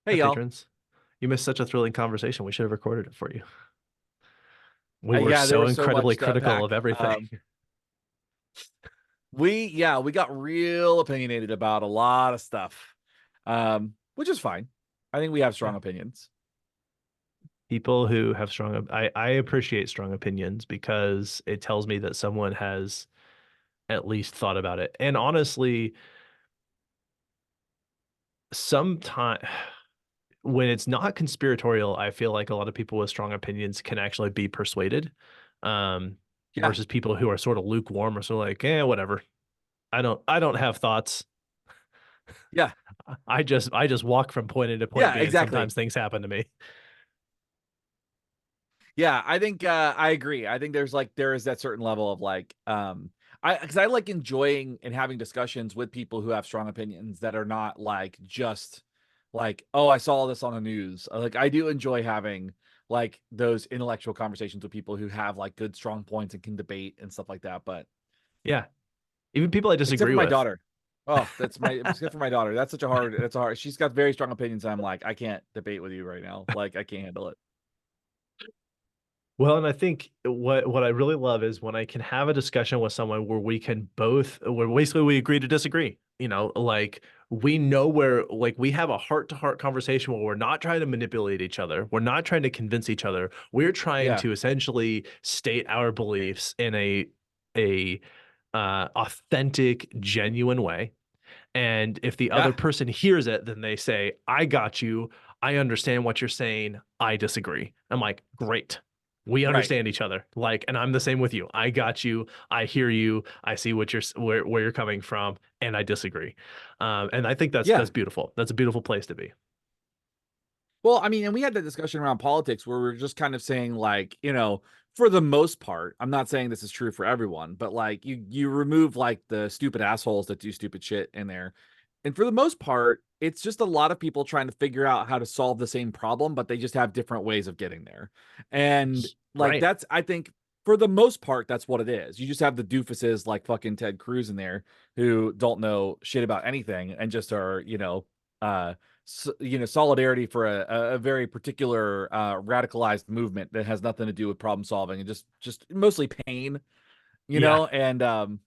Hi, Hey y'all. patrons. You missed such a thrilling conversation. We should have recorded it for you. We were Yeah, there so was so incredibly much to critical of unpack. everything. We got real opinionated about a lot of stuff. Which is fine. I think we have strong Yeah. opinions. People who have I appreciate strong opinions because it tells me that someone has at least thought about it. And honestly, sometimes when it's not conspiratorial, I feel like a lot of people with strong opinions can actually be persuaded. Yeah. Versus people who are sort of lukewarm or sort of like, whatever. I don't have thoughts. Yeah. I just walk from point A to point Yeah, B, and exactly. sometimes things happen to me. Yeah, I think I agree. I think there is that certain level of I because I like enjoying and having discussions with people who have strong opinions that are not like just like, oh, I saw this on the news. Like I do enjoy having like those intellectual conversations with people who have like good strong points and can debate and stuff like that. But Yeah, even people I except disagree for my with. daughter. Oh, except for my daughter. That's a hard. She's got very strong opinions. I'm like, I can't debate with you right now. Like I can't handle it. Well, and I think what I really love is when I can have a discussion with someone where where basically we agree to disagree. Like we know where, like we have a heart-to-heart conversation where we're not trying to manipulate each other. We're not trying to convince each other. We're trying Yeah. to essentially state our beliefs in a authentic, genuine way. And if the other Yeah. person hears it, then they say, I got you. I understand what you're saying. I disagree. I'm like, great. We Right. understand each other. Like, and I'm the same with you. I got you. I hear you. I see where you're coming from, and I disagree. And I think that's Yeah. beautiful. That's a beautiful place to be. Well, I mean, and we had that discussion around politics where we are just kind of saying, like, for the most part, I'm not saying this is true for everyone, but like you remove like the stupid assholes that do stupid shit in there. And for the most part, it's just a lot of people trying to figure out how to solve the same problem, but they just have different ways of getting there. And like Right. that's I think for the most part, that's what it is. You just have the doofuses like fucking Ted Cruz in there who don't know shit about anything and just are, uh solidarity for a very particular radicalized movement that has nothing to do with problem solving and just mostly pain, Yeah. and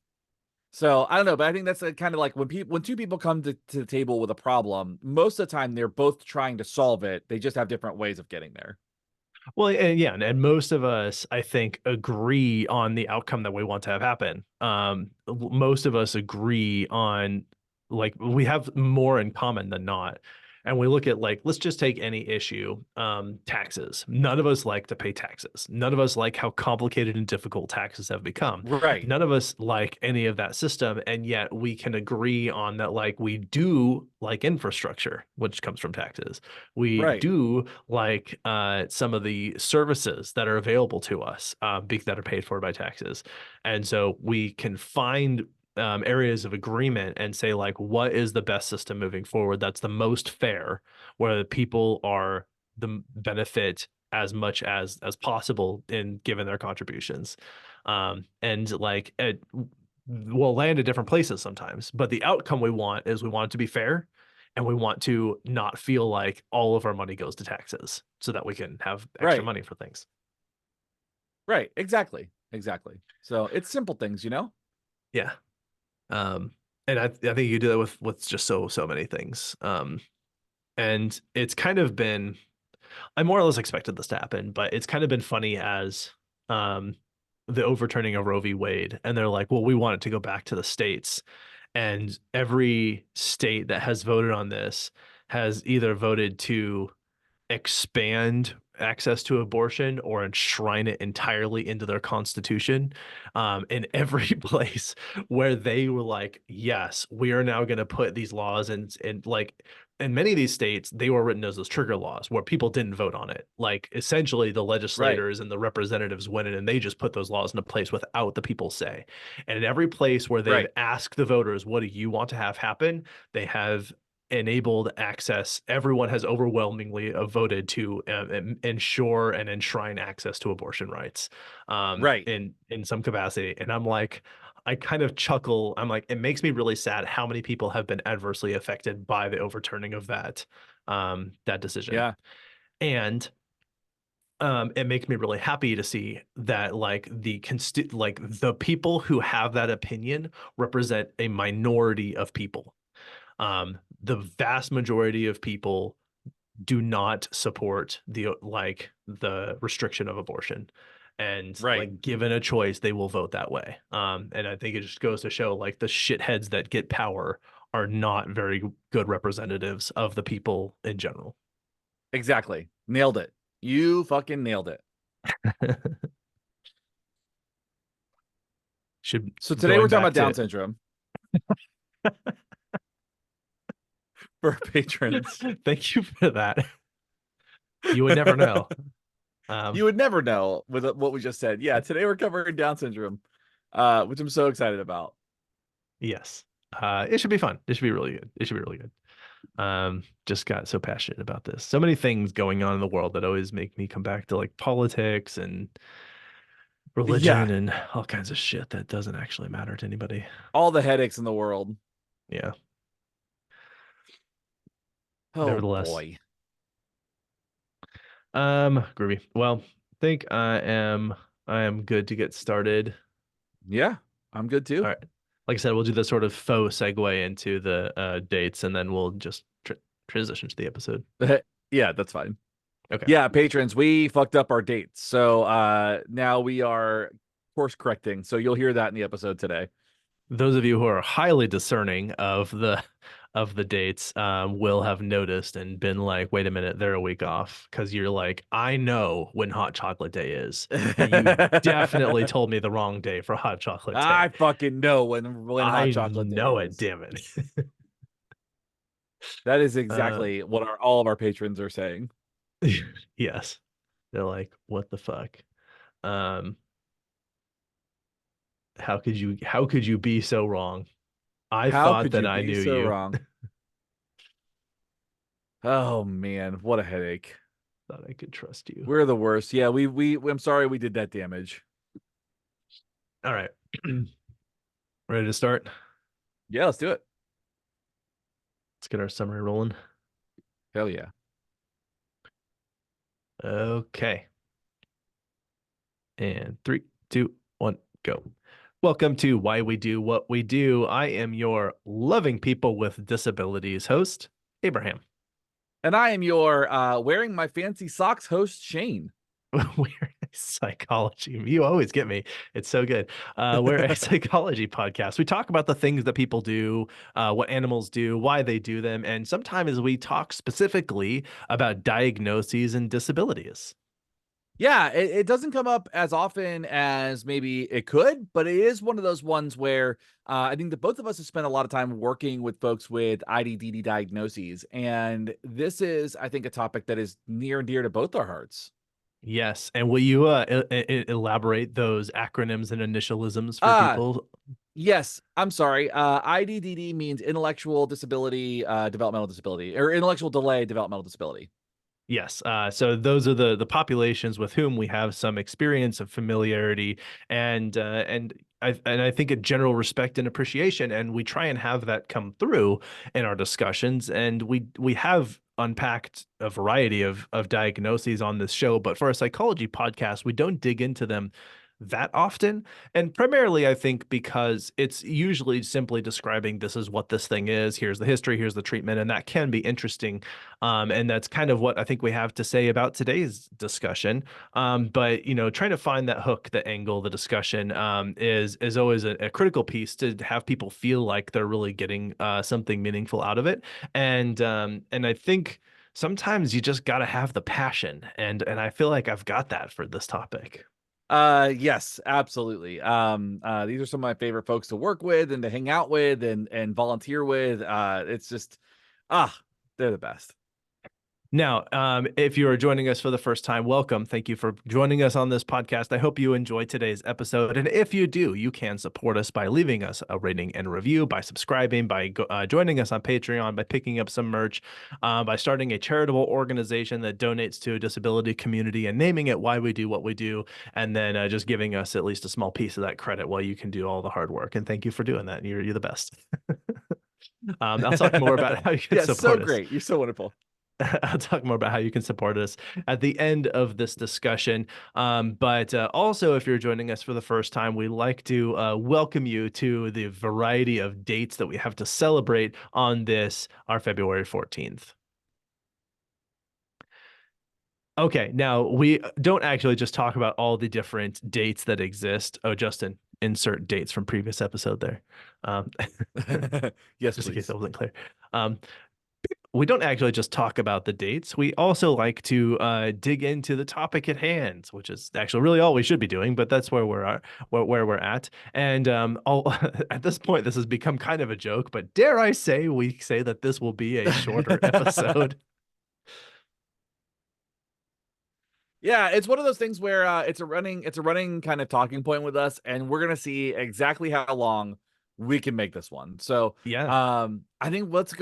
so I don't know, but I think that's kind of like when two people come to the table with a problem, most of the time they're both trying to solve it. They just have different ways of getting there. Well, and yeah, and most of us, I think, agree on the outcome that we want to have happen. Most of us agree on, like, we have more in common than not. And we look at, like, let's just take any issue, taxes. None of us like to pay taxes. None of us like how complicated and difficult taxes have become. Right. None of us like any of that system, and yet we can agree on that, like, we do like infrastructure, which comes from taxes. We Right. do like some of the services that are available to us that are paid for by taxes. And so we can find areas of agreement and say, like, what is the best system moving forward that's the most fair, where the people are the benefit as much as possible in given their contributions. And like it will land at different places sometimes, but the outcome we want is we want it to be fair, and we want to not feel like all of our money goes to taxes so that we can have extra Right. money for things. Right. Exactly. Exactly. So it's simple things, Yeah. Um, and I think you do that with just so many things. And it's kind of been, I more or less expected this to happen, but it's kind of been funny as um the overturning of Roe v. Wade, and they're like, well, we want it to go back to the states. And every state that has voted on this has either voted to expand access to abortion or enshrine it entirely into their constitution. In every place where they were like, yes, we are now going to put these laws and like in many of these states, they were written as those trigger laws where people didn't vote on it. Like essentially the Right. legislators and the representatives went in and they just put those laws into place without the people's say. And in every place where they've Right. asked the voters, what do you want to have happen? They have enabled access. Everyone has overwhelmingly voted to ensure and enshrine access to abortion rights Right. in some capacity. And I'm like, I kind of chuckle. I'm like, it makes me really sad how many people have been adversely affected by the overturning of that decision. Yeah. And it makes me really happy to see that like like the people who have that opinion represent a minority of people. The vast majority of people do not support the restriction of abortion. And Right. like given a choice, they will vote that way. And I think it just goes to show like the shitheads that get power are not very good representatives of the people in general. Exactly. Nailed it. You fucking nailed it. Should So today we're going talking back about Down to syndrome for patrons. thank you for that. You would never know. Um, You would never know with what we just said. Yeah, today we're covering Down syndrome, which I'm so excited about. yes. It should be fun. It should be really good. It should be really good. Just got so passionate about this. So many things going on in the world that always make me come back to like politics and religion Yeah, and all kinds of shit that doesn't actually matter to anybody. all the headaches in the world. Yeah. Oh Nevertheless, boy. groovy. Well, think I am good to get started. Yeah, I'm good All too. right. Like I said, we'll do the sort of faux segue into the dates, and then we'll just transition to the episode. Yeah, that's fine. Okay. Yeah, patrons, we fucked up our dates. So now we are course correcting. So you'll hear that in the episode today. Those of you who are highly discerning of the dates will have noticed and been like, wait a minute, they're a week off because you're like, I know when Hot Chocolate Day is, and you definitely told me the wrong day for Hot Chocolate Day. I fucking know when Hot I Chocolate Day know it, is. damn it. That is Uh, exactly what all of our patrons are saying. yes, they're like, what the fuck? Um, how could you be so wrong? I How thought could that you I be knew so you. wrong? Oh man, what a headache. Thought I could trust you. We're the worst. Yeah, we I'm sorry we did that damage. All right. Ready to start? Yeah, let's do it. Let's get our summary rolling. Hell yeah. Okay. And three, two, one, go. Welcome to Why We Do What We Do. I am your loving people with disabilities host, Abraham. And I am your wearing my fancy socks host, Shane. We're a psychology. You always get me. It's so good. We're a psychology podcast. We talk about the things that people do, what animals do, why they do them, and sometimes we talk specifically about diagnoses and disabilities. Yeah, it doesn't come up as often as maybe it could, but it is one of those ones where I think that both of us have spent a lot of time working with folks with IDDD diagnoses. And this is, I think, a topic that is near and dear to both our hearts. Yes. And will you elaborate those acronyms and initialisms for Uh, people? yes, I'm sorry. IDDD means intellectual disability, developmental disability, or intellectual delay, developmental disability. Yes. So those are the populations with whom we have some experience of familiarity and I think a general respect and appreciation, and we try and have that come through in our discussions. And we have unpacked a variety of diagnoses on this show, but for a psychology podcast, we don't dig into them that often. And primarily, I think because it's usually simply describing this is what this thing is. Here's the history, here's the treatment, and that can be interesting. And that's kind of what I think we have to say about today's discussion. But trying to find that hook, the angle, the discussion is always a critical piece to have people feel like they're really getting something meaningful out of it. And I think sometimes you just got to have the passion, and I feel like I've got that for this topic. Yes, absolutely. These are some of my favorite folks to work with and to hang out with and volunteer with. It's just, ah, they're the best. Now, if you are joining us for the first time, welcome. Thank you for joining us on this podcast. I hope you enjoyed today's episode. And if you do, you can support us by leaving us a rating and review, by subscribing, by joining us on Patreon, by picking up some merch, by starting a charitable organization that donates to a disability community and naming it Why We Do What We Do, and then just giving us at least a small piece of that credit while you can do all the hard work. And thank you for doing that. You're the best. I'll talk more about how you can Yeah, so support us. great. You're so wonderful. I'll talk more about how you can support us at the end of this discussion. But also, if you're joining us for the first time, we like to welcome you to the variety of dates that we have to celebrate on this, our February 14th. Okay, now we don't actually just talk about all the different dates that exist. Oh, Justin, insert dates from previous episode there. Um, Yes, just in case please. that wasn't clear. Um, we don't actually just talk about the dates. We also like to dig into the topic at hand, which is actually really all we should be doing. But that's where we're at, where we're at. And at this point, this has become kind of a joke. But dare I say, we say that this will be a shorter episode. Yeah, it's one of those things where it's a running kind of talking point with us, and we're gonna see exactly how long we can make this one. So Yeah, I think let's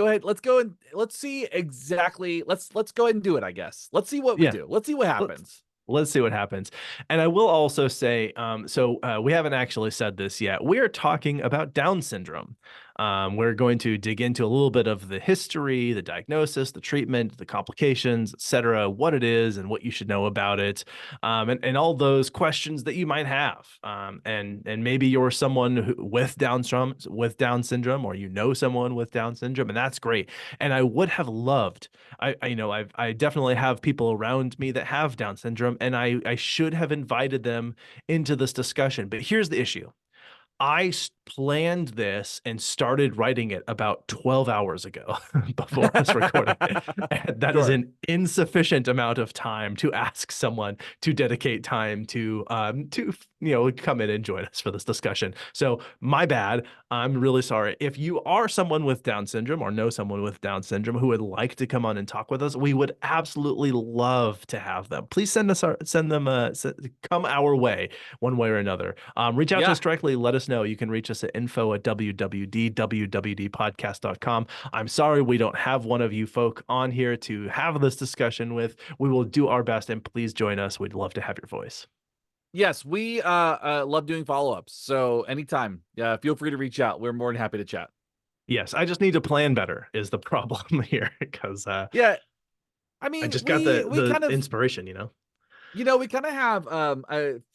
see exactly let's go ahead and do it, I guess. Let's see what we yeah. do. Let's see what Let's happens. let's see what happens. And I will also say, we haven't actually said this yet. We are talking about Down syndrome. We're going to dig into a little bit of the history, the diagnosis, the treatment, the complications, etc., what it is and what you should know about it, and all those questions that you might have. And maybe you're someone with Down syndrome, or you know someone with Down syndrome, and that's great. And I would have loved I definitely have people around me that have Down syndrome, and I should have invited them into this discussion. But here's the issue. Planned this and started writing it about 12 hours ago before us recording. And that is Sure. an insufficient amount of time to ask someone to dedicate time to come in and join us for this discussion. So my bad. I'm really sorry. If you are someone with Down syndrome or know someone with Down syndrome who would like to come on and talk with us, we would absolutely love to have them. Please come our way one way or another. Reach out to Yeah. us directly. Let us know. You can reach us at info@wwdpodcast.com. I'm sorry we don't have one of you folk on here to have this discussion with. We will do our best, and please join us. We'd love to have your voice. Yes, we love doing follow-ups. So anytime, feel free to reach out. We're more than happy to chat. Yes, I just need to plan better is the problem here because Yeah, I I mean, just got we the kind of inspiration. we kind of have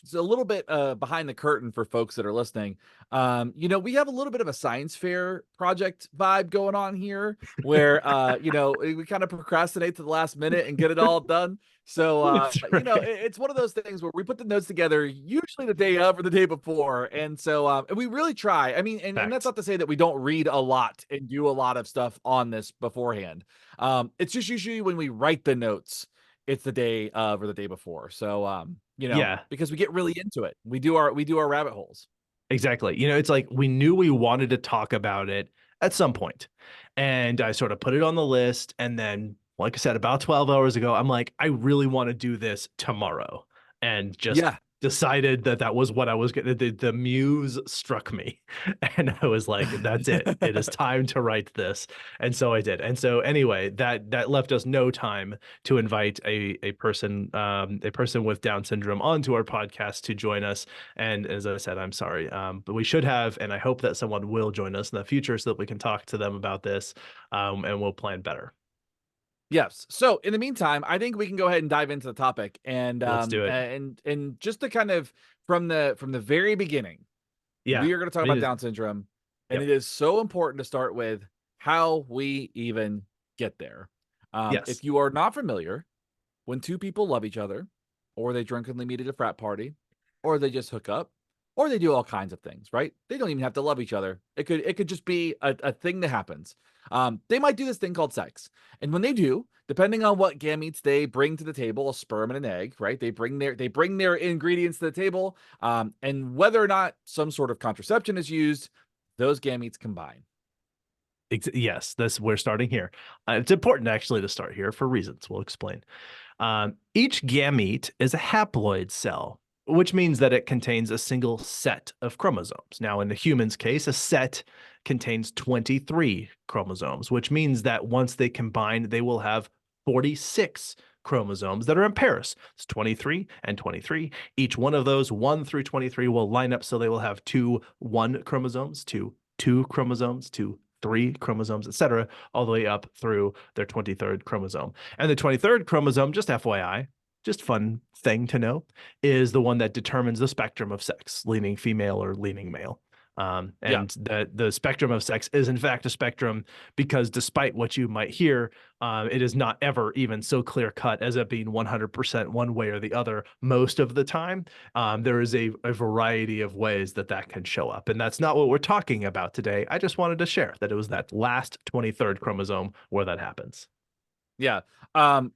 it's a little bit behind the curtain for folks that are listening. We have a little bit of a science fair project vibe going on here where we kind of procrastinate to the last minute and get it all done. So That's right. it's one of those things where we put the notes together usually the day of or the day before. And so and we really try. I mean, and that's Fact. not to say that we don't read a lot and do a lot of stuff on this beforehand. It's just usually when we write the notes it's the day of or the day before. So Yeah. because we get really into it. We do our rabbit holes. Exactly. It's like we knew we wanted to talk about it at some point. And I sort of put it on the list. And then, like I said, about 12 hours ago, I'm like, I really want to do this tomorrow. And just Yeah. decided that that was what I was going to, the muse struck me. And I was like, that's it. It is time to write this. And so I did. And so anyway, that left us no time to invite a person with Down syndrome onto our podcast to join us. And as I said, I'm sorry, but we should have, and I hope that someone will join us in the future so that we can talk to them about this, and we'll plan better. Yes. So in the meantime, I think we can go ahead and dive into the topic Let's do it. and just to kind of from the very beginning, Yeah. we are going to talk I about mean, Down syndrome, and yep. it is so important to start with how we even get there. Yes. If you are not familiar, when two people love each other, or they drunkenly meet at a frat party, or they just hook up, or they do all kinds of things, right? They don't even have to love each other. It could just be a thing that happens. They might do this thing called sex. And when they do, depending on what gametes they bring to the table, a sperm and an egg, right? They bring their ingredients to the table. And whether or not some sort of contraception is used, those gametes combine. Yes, this we're starting here. It's important actually to start here for reasons we'll explain. Each gamete is a haploid cell, which means that it contains a single set of chromosomes. Now, in the human's case, a set contains 23 chromosomes, which means that once they combine, they will have 46 chromosomes that are in pairs. It's 23 and 23. Each one of those, 1 through 23, will line up so they will have two 1 chromosomes, two chromosomes, two 3 chromosomes, etc., all the way up through their 23rd chromosome. And the 23rd chromosome, just FYI, just fun thing to know, is the one that determines the spectrum of sex, leaning female or leaning male. Yeah. And the spectrum of sex is in fact a spectrum because despite what you might hear, it is not ever even so clear cut as it being 100% one way or the other most of the time. There is a variety of ways that that can show up. And that's not what we're talking about today. I just wanted to share that it was that last 23rd chromosome where that happens. Yeah.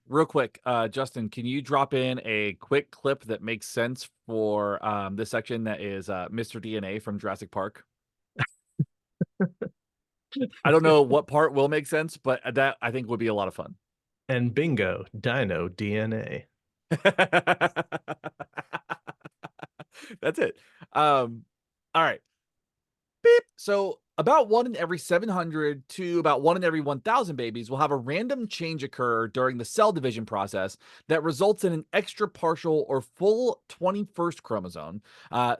Real quick, Justin, can you drop in a quick clip that makes sense for this section that is Mr. DNA from Jurassic Park? I don't know what part will make sense, but that I think would be a lot of fun. And bingo, dino DNA. That's it. All right. Beep. So about 1 in every 700 to about 1 in every 1,000 babies will have a random change occur during the cell division process that results in an extra partial or full 21st chromosome,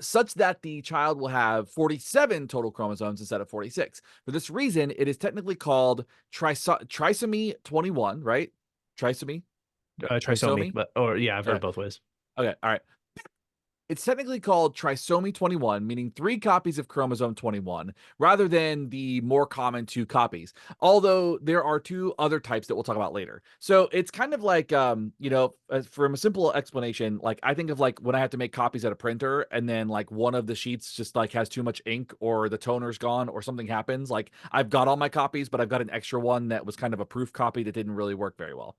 such that the child will have 47 total chromosomes instead of 46. For this reason, it is technically called trisomy 21, right? Trisomy? Trisomy, Trisomy? but or yeah, I've heard Okay. it both ways. Okay. All right. It's technically called trisomy 21, meaning 3 copies of chromosome 21, rather than the more common 2 copies. Although there are 2 other types that we'll talk about later. So it's kind of like, from a simple explanation, like I think of like when I have to make copies at a printer, and then like one of the sheets just like has too much ink, or the toner's gone, or something happens. Like I've got all my copies, but I've got an extra one that was kind of a proof copy that didn't really work very well.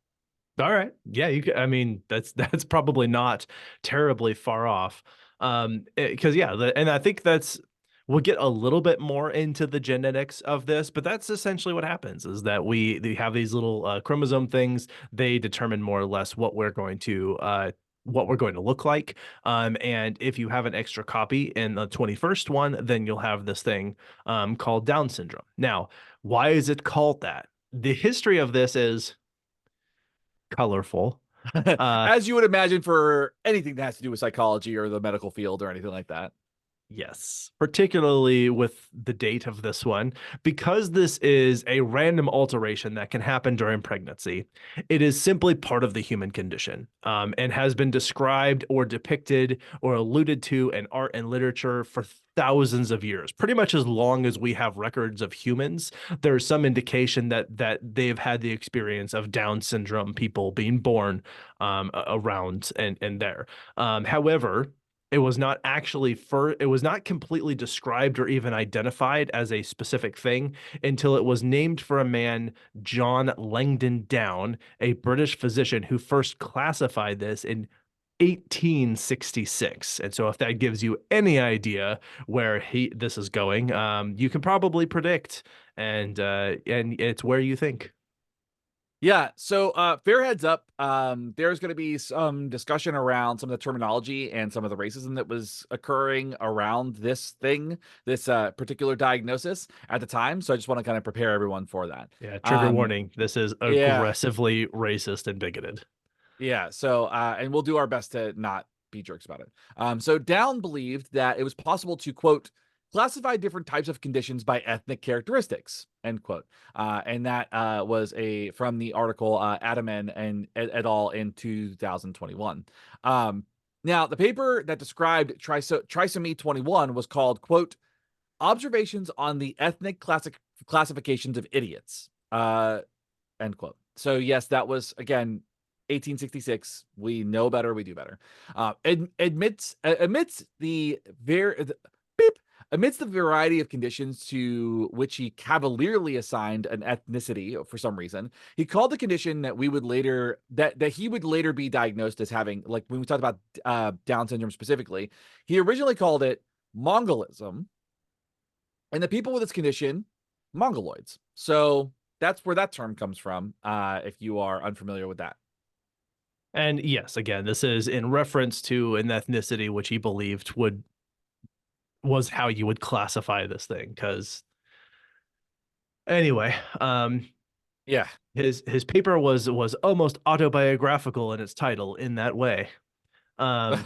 All right. Yeah, you I mean, that's probably not terribly far off. Because yeah, and I think that's we'll get a little bit more into the genetics of this, but that's essentially what happens is that we have these little chromosome things. They determine more or less what we're going to look like. And if you have an extra copy in the 21st one, then you'll have this thing called Down syndrome. Now, why is it called that? The history of this is colorful. Uh, As you would imagine for anything that has to do with psychology or the medical field or anything like that. yes, particularly with the date of this one, because this is a random alteration that can happen during pregnancy. It is simply part of the human condition, and has been described or depicted or alluded to in art and literature for thousands of years. Pretty much as long as we have records of humans, there's some indication that they've had the experience of Down syndrome people being born around and there. However, it was not completely described or even identified as a specific thing until it was named for a man, John Langdon Down, a British physician who first classified this in 1866. And so if that gives you any idea where this is going, you can probably predict, and it's where you think. Yeah, so fair heads up, there's going to be some discussion around some of the terminology and some of the racism that was occurring around this thing, this particular diagnosis at the time. So I just want to kind of prepare everyone for that. Yeah, trigger Um, warning. This is yeah, aggressively racist and bigoted. Yeah, so and we'll do our best to not be jerks about it. So Down believed that it was possible to quote classify different types of conditions by ethnic characteristics, end quote. And that was a from the article Adaman and et al. In 2021. Now the paper that described trisomy 21 was called quote observations on the ethnic classifications of idiots. End quote. So yes, that was again 1866. We know better. We do better. Admits the beep amidst the variety of conditions to which he cavalierly assigned an ethnicity for some reason. He called the condition that we would later that he would later be diagnosed as having, like when we talked about Down syndrome specifically, he originally called it Mongolism, and the people with this condition Mongoloids. So that's where that term comes from, if you are unfamiliar with that. And yes, again, this is in reference to an ethnicity which he believed would was how you would classify this thing. Because anyway, Yeah. his paper was almost autobiographical in its title in that way. Um,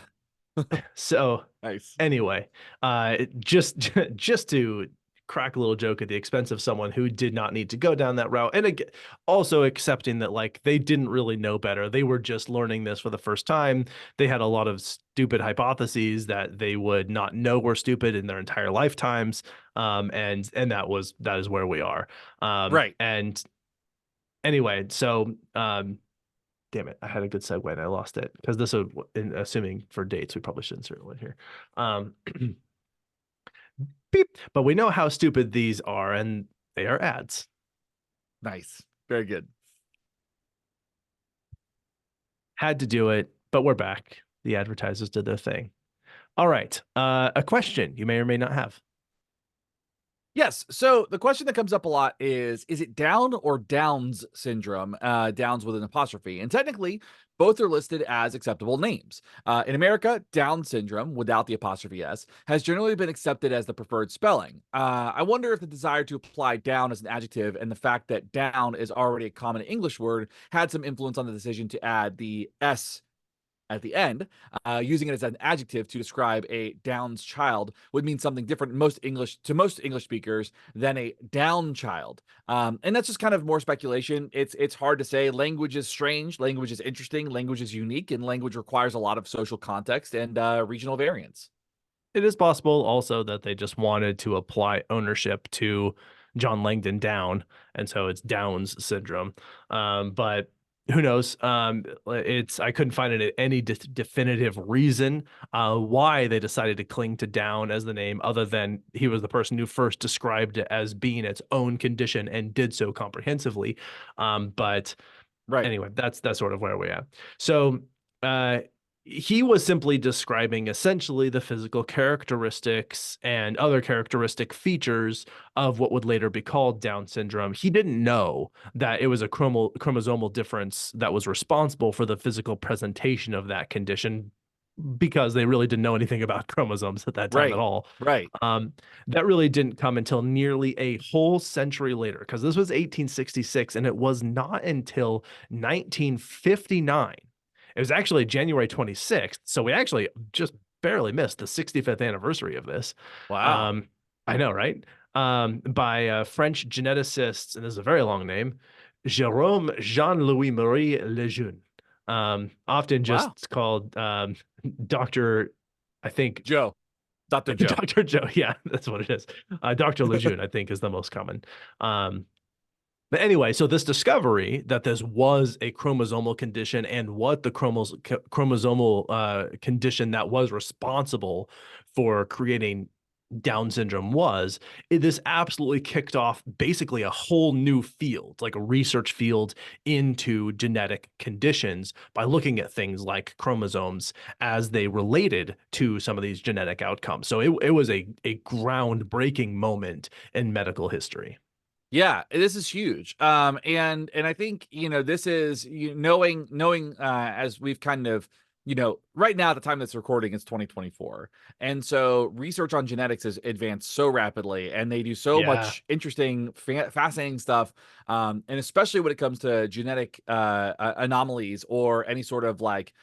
so Nice. anyway, just just to crack a little joke at the expense of someone who did not need to go down that route, and again, also accepting that like they didn't really know better. They were just learning this for the first time. They had a lot of stupid hypotheses that they would not know were stupid in their entire lifetimes. And that is where we are. Right. And anyway, so damn it, I had a good segue and I lost it because this would, in assuming for dates, we probably shouldn't insert one here. Um, beep. But we know how stupid these are, and they are ads. Nice. Very good. Had to do it, but we're back. The advertisers did their thing. All right. A question you may or may not have. Yes. So the question that comes up a lot is it Down or Downs syndrome? Downs with an apostrophe. And technically, both are listed as acceptable names. In America, Down syndrome, without the apostrophe S, has generally been accepted as the preferred spelling. I wonder if the desire to apply down as an adjective and the fact that down is already a common English word had some influence on the decision to add the S at the end, using it as an adjective to describe a Downs child would mean something different in most English speakers than a down child. And that's just kind of more speculation. It's hard to say. Language is strange. Language is interesting. Language is unique, and language requires a lot of social context and regional variance. It is possible also that they just wanted to apply ownership to John Langdon Down, and so it's Downs syndrome. But who knows? It's I couldn't find any definitive reason why they decided to cling to Down as the name, other than he was the person who first described it as being its own condition and did so comprehensively. But Right. anyway, that's sort of where we're at. So uh, he was simply describing essentially the physical characteristics and other characteristic features of what would later be called Down syndrome. He didn't know that it was a chromosomal difference that was responsible for the physical presentation of that condition because they really didn't know anything about chromosomes at that time at Right. all. Right. Um, that really didn't come until nearly a whole century later, because this was 1866, and it was not until 1959. It was actually January 26th, so we actually just barely missed the 65th anniversary of this. Wow. Um, I know, right? By French geneticists, and this is a very long name, Jérôme Jean-Louis Marie Lejeune, often Wow. just called Dr. I think Joe. Dr. Joe. Dr. Joe. Yeah, that's what it is. Dr. Lejeune, I think, is the most common. Um, but anyway, so this discovery that this was a chromosomal condition and what the chromosomal condition that was responsible for creating Down syndrome was, this absolutely kicked off basically a whole new field, like a research field into genetic conditions by looking at things like chromosomes as they related to some of these genetic outcomes. So it was a groundbreaking moment in medical history. Yeah, this is huge. And I think, this is knowing as we've kind of, right now at the time that's recording it's 2024. And so research on genetics has advanced so rapidly and they do so Yeah. much interesting, fascinating stuff. And especially when it comes to genetic anomalies or any sort of like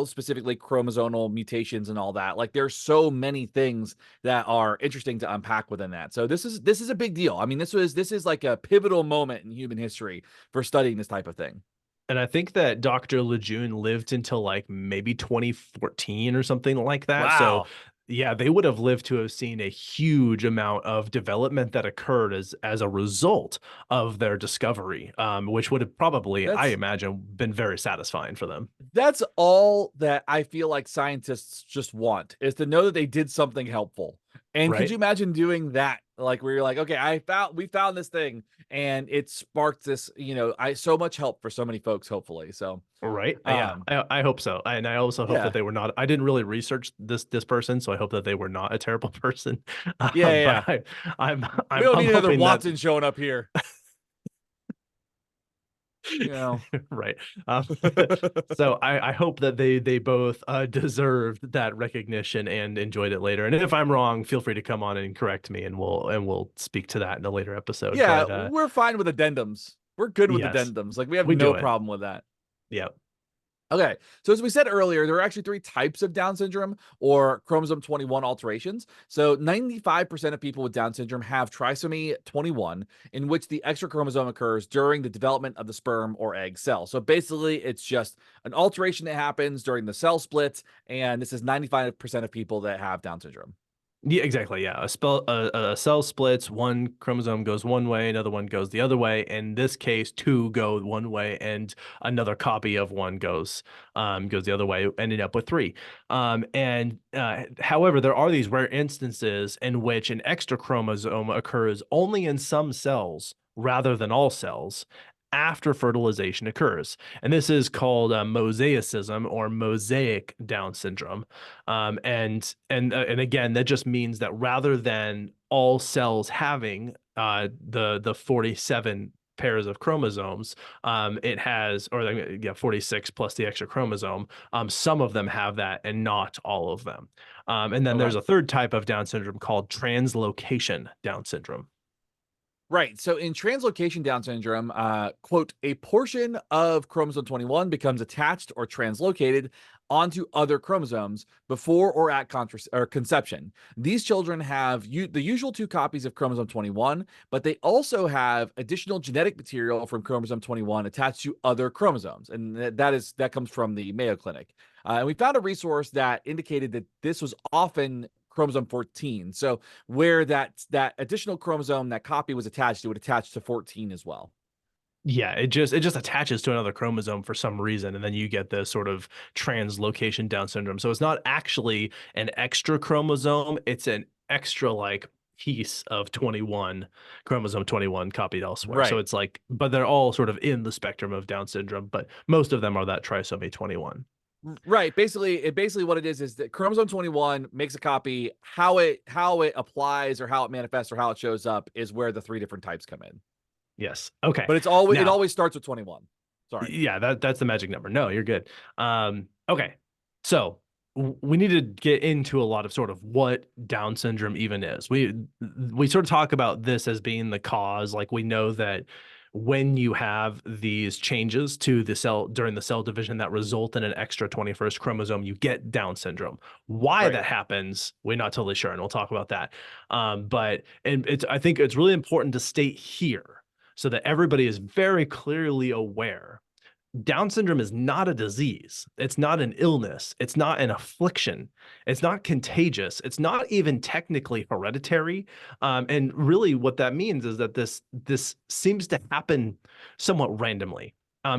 specifically chromosomal mutations and all that. Like there's so many things that are interesting to unpack within that. So this is a big deal. I mean, this is like a pivotal moment in human history for studying this type of thing. And I think that Dr. Lejeune lived until like maybe 2014 or something like that. So Wow. yeah, they would have lived to have seen a huge amount of development that occurred as a result of their discovery, which would have probably, I That's imagine, been very satisfying for them, that's all that I feel like scientists just want is to know that they did something helpful. And could right? you imagine doing that Like where you're like, okay, we found this thing, and it sparked this, I so much help for so many folks, hopefully. So, Right. Yeah, um, I hope so. And I also hope that yeah, they were not, I didn't really research this person, so I hope that they were not a terrible person. yeah, yeah, But yeah. I'm We don't I'm need another hoping that Watson showing up here, you know. right. Um, so I hope that they both deserved that recognition and enjoyed it later. And if I'm wrong, feel free to come on and correct me, and we'll speak to that in a later episode. Yeah, But we're fine with addendums. We're good with yes, addendums. Like we have we do no it. problem with that. Yeah. Okay, so as we said earlier, there are actually three types of Down syndrome or chromosome 21 alterations. So 95% of people with Down syndrome have trisomy 21, in which the extra chromosome occurs during the development of the sperm or egg cell. So basically, it's just an alteration that happens during the cell split, and this is 95% of people that have Down syndrome. Yeah, exactly. Yeah. A cell splits, one chromosome goes one way, another one goes the other way. In this case, two go one way and another copy of one goes the other way, ending up with three. And however, there are these rare instances in which an extra chromosome occurs only in some cells rather than all cells after fertilization occurs. And this is called mosaicism or mosaic Down syndrome. And again, that just means that rather than all cells having the 47 pairs of chromosomes, it has, or yeah, 46 plus the extra chromosome. Some of them have that and not all of them. And then Okay. there's a third type of Down syndrome called translocation Down syndrome. Right. So in translocation Down syndrome, quote, a portion of chromosome 21 becomes attached or translocated onto other chromosomes before or at conception. These children have the usual two copies of chromosome 21, but they also have additional genetic material from chromosome 21 attached to other chromosomes. And that comes from the Mayo Clinic. And we found a resource that indicated that this was often chromosome 14. So where that additional chromosome, that copy was attached, it would attach to 14 as well. Yeah, it just attaches to another chromosome for some reason, and then you get this sort of translocation Down syndrome. So it's not actually an extra chromosome; it's an extra like piece of 21, chromosome 21 copied elsewhere. So Right. it's like, but they're all sort of in the spectrum of Down syndrome, but most of them are that trisomy 21. Right. Basically what it is that chromosome 21 makes a copy. How it applies or how it manifests or how it shows up is where the three different types come in. Yes. Okay. But it Now, always starts with 21. Sorry. yeah, that's the magic number. No, you're good. Okay. So we need to get into a lot of sort of what Down syndrome even is. We sort of talk about this as being the cause. Like we know that when you have these changes to the cell during the cell division that result in an extra 21st chromosome, you get Down syndrome. Why Right. that happens, we're not totally sure, and we'll talk about that. But and it's I think it's really important to state here so that everybody is very clearly aware. Down syndrome is not a disease. It's not an illness. It's not an affliction. It's not contagious. It's not even technically hereditary. And really, what that means is that this seems to happen somewhat randomly.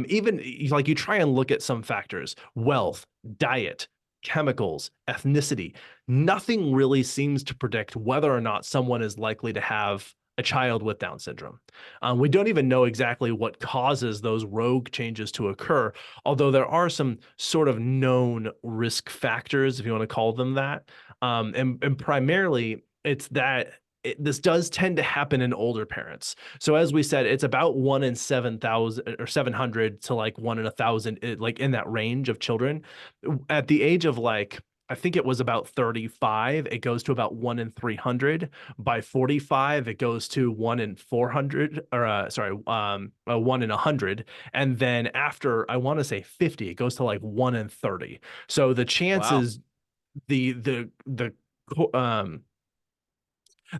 Even like you try and look at some factors, wealth, diet, chemicals, ethnicity. Nothing really seems to predict whether or not someone is likely to have a child with Down syndrome. We don't even know exactly what causes those rogue changes to occur, although there are some sort of known risk factors, if you want to call them that. And primarily, it's that this does tend to happen in older parents. So as we said, it's about 1 in 7,000 or 700 to like 1 in 1,000, like in that range of children. At the age of like I think it was about 35. It goes to about 1 in 300. By 45, it goes to 1 in 400, or sorry, 1 in 100. And then after I want to say 50, it goes to like 1 in 30. So the Wow. chances, the um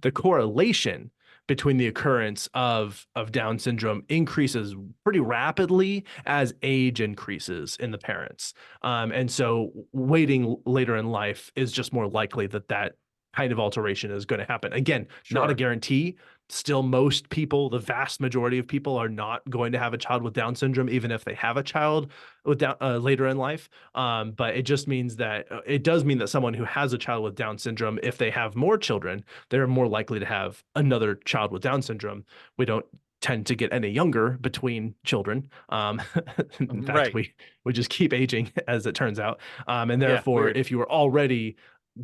the correlation between the occurrence of Down syndrome increases pretty rapidly as age increases in the parents. And so waiting later in life is just more likely that that kind of alteration is going to happen. Again, not a Sure. guarantee. still most people, the vast majority of people, are not going to have a child with Down syndrome, even if they have a child with Down later in life. But it just means that it does mean that someone who has a child with Down syndrome, if they have more children, they're more likely to have another child with Down syndrome. We don't tend to get any younger between children. In fact, Right. we just keep aging, as it turns out. And Yeah, therefore, weird. if you are already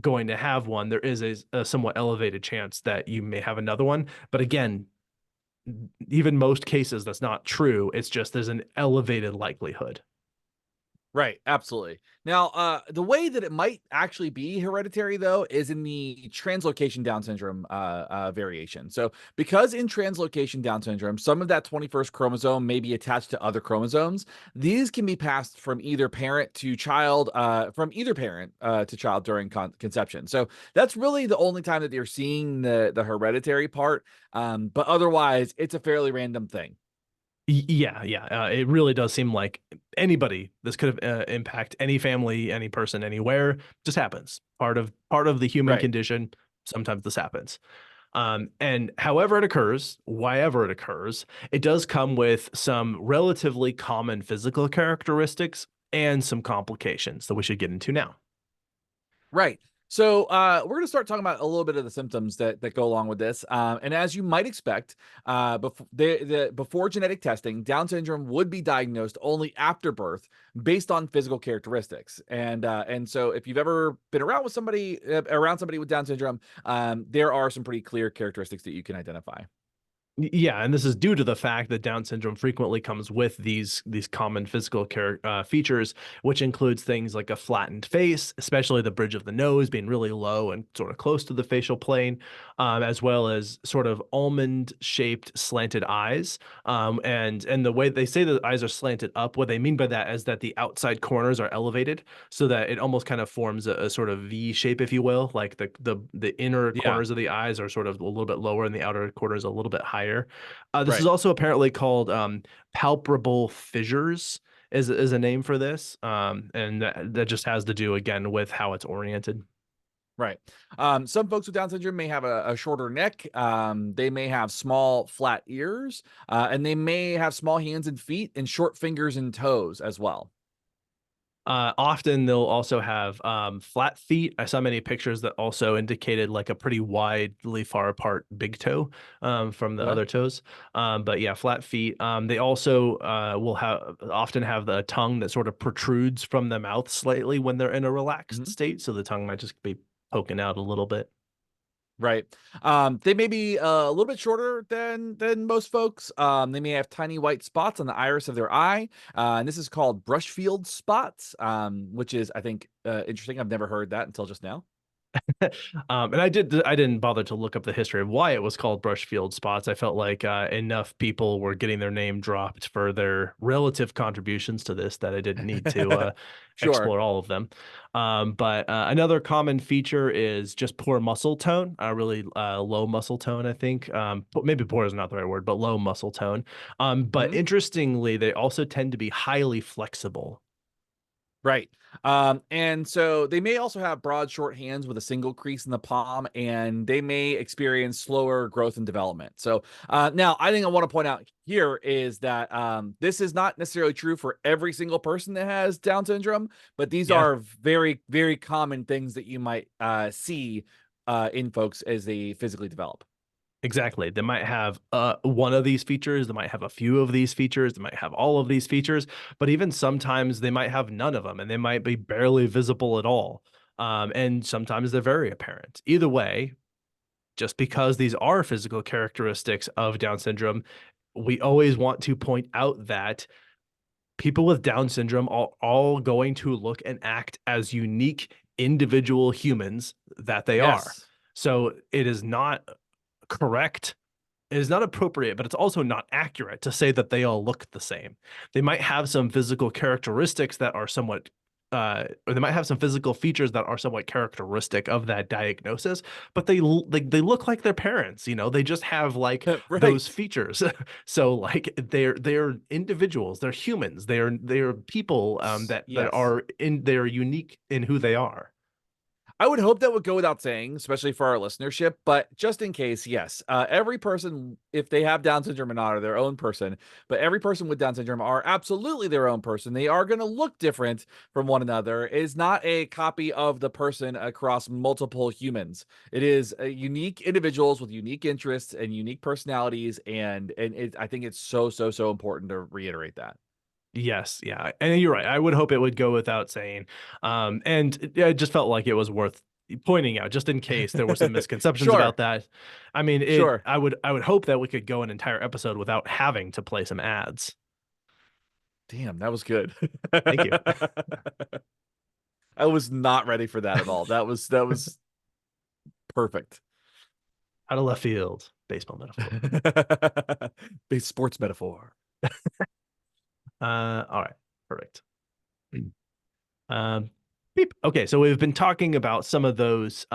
going to have one, there is a somewhat elevated chance that you may have another one. But again, even most cases, that's not true. It's just there's an elevated likelihood. Right, absolutely. Now, the way that it might actually be hereditary, though, is in the translocation Down syndrome variation. So, because in translocation Down syndrome, some of that 21st chromosome may be attached to other chromosomes, these can be passed from either parent to child, from either parent to child during conception. So, that's really the only time that you're seeing the hereditary part. But otherwise, it's a fairly random thing. Yeah, yeah. It really does seem like anybody this could impact any family, any person, anywhere. Just happens. Part of the human Right. condition. Sometimes this happens. And however it occurs, whyever it occurs, it does come with some relatively common physical characteristics and some complications that we should get into now. Right. So we're going to start talking about a little bit of the symptoms that go along with this. And as you might expect, before genetic testing, Down syndrome would be diagnosed only after birth based on physical characteristics. And so if you've ever been around somebody with Down syndrome, there are some pretty clear characteristics that you can identify. Yeah, and this is due to the fact that Down syndrome frequently comes with these common physical features, which includes things like a flattened face, especially the bridge of the nose being really low and sort of close to the facial plane, as well as sort of almond-shaped slanted eyes. And the way they say the eyes are slanted up, what they mean by that is that the outside corners are elevated, so that it almost kind of forms a sort of V shape, if you will, like the inner Yeah. corners of the eyes are sort of a little bit lower and the outer corners a little bit higher. This is Right. also apparently called palpable fissures is a name for this, and that just has to do again with how it's oriented. Right. Some folks with Down syndrome may have a shorter neck. They may have small, flat ears, and they may have small hands and feet and short fingers and toes as well. Often they'll also have flat feet. I saw many pictures that also indicated like a pretty widely far apart big toe from the Okay. other toes. But yeah, flat feet. They also will have often have the tongue that sort of protrudes from the mouth slightly when they're in a relaxed Mhm. state. So the tongue might just be poking out a little bit. Right. They may be a little bit shorter than most folks. They may have tiny white spots on the iris of their eye, and this is called brushfield spots, which is, I think, interesting. I've never heard that until just now. And I didn't bother to look up the history of why it was called Brushfield spots. I felt like enough people were getting their name dropped for their relative contributions to this that I didn't need to Sure. explore all of them. But another common feature is just poor muscle tone, really low muscle tone, I think. Maybe poor is not the right word, but low muscle tone. But Mhm. interestingly, they also tend to be highly flexible. Right. And so they may also have broad, short hands with a single crease in the palm, and they may experience slower growth and development. So now, I think I want to point out here is that this is not necessarily true for every single person that has Down syndrome, but these Yeah. are very, very common things that you might see in folks as they physically develop. Exactly. They might have one of these features, they might have a few of these features, they might have all of these features, but even sometimes they might have none of them and they might be barely visible at all. And sometimes they're very apparent. Either way, just because these are physical characteristics of Down syndrome, we always want to point out that people with Down syndrome are all going to look and act as unique individual humans that they are. Yes. So it is not correct, it is not appropriate, but it's also not accurate to say that they all look the same. They might have some physical characteristics that are somewhat, or they might have some physical features that are somewhat characteristic of that diagnosis, but they look like their parents. They just have like those Right. features. So like they're individuals, they're humans, they're people that Yes. are in they're unique in who they are. I would hope that would go without saying, especially for our listenership. But just in case, yes, every person, if they have Down syndrome or not, are their own person. But every person with Down syndrome are absolutely their own person. They are going to look different from one another. It is not a copy of the person across multiple humans. It is unique individuals with unique interests and unique personalities, and I think it's so important to reiterate that. Yes, yeah, and you're right. I would hope it would go without saying. And it just felt like it was worth pointing out, just in case there were some misconceptions Sure, about that. I mean, it. sure. I would hope that we could go an entire episode without having to play some ads. Damn, that was good. Thank you. I was not ready for that at all. That was perfect. Out of left field, baseball metaphor. Big sports metaphor. All right, perfect. Um, beep. Okay, so we've been talking about some of those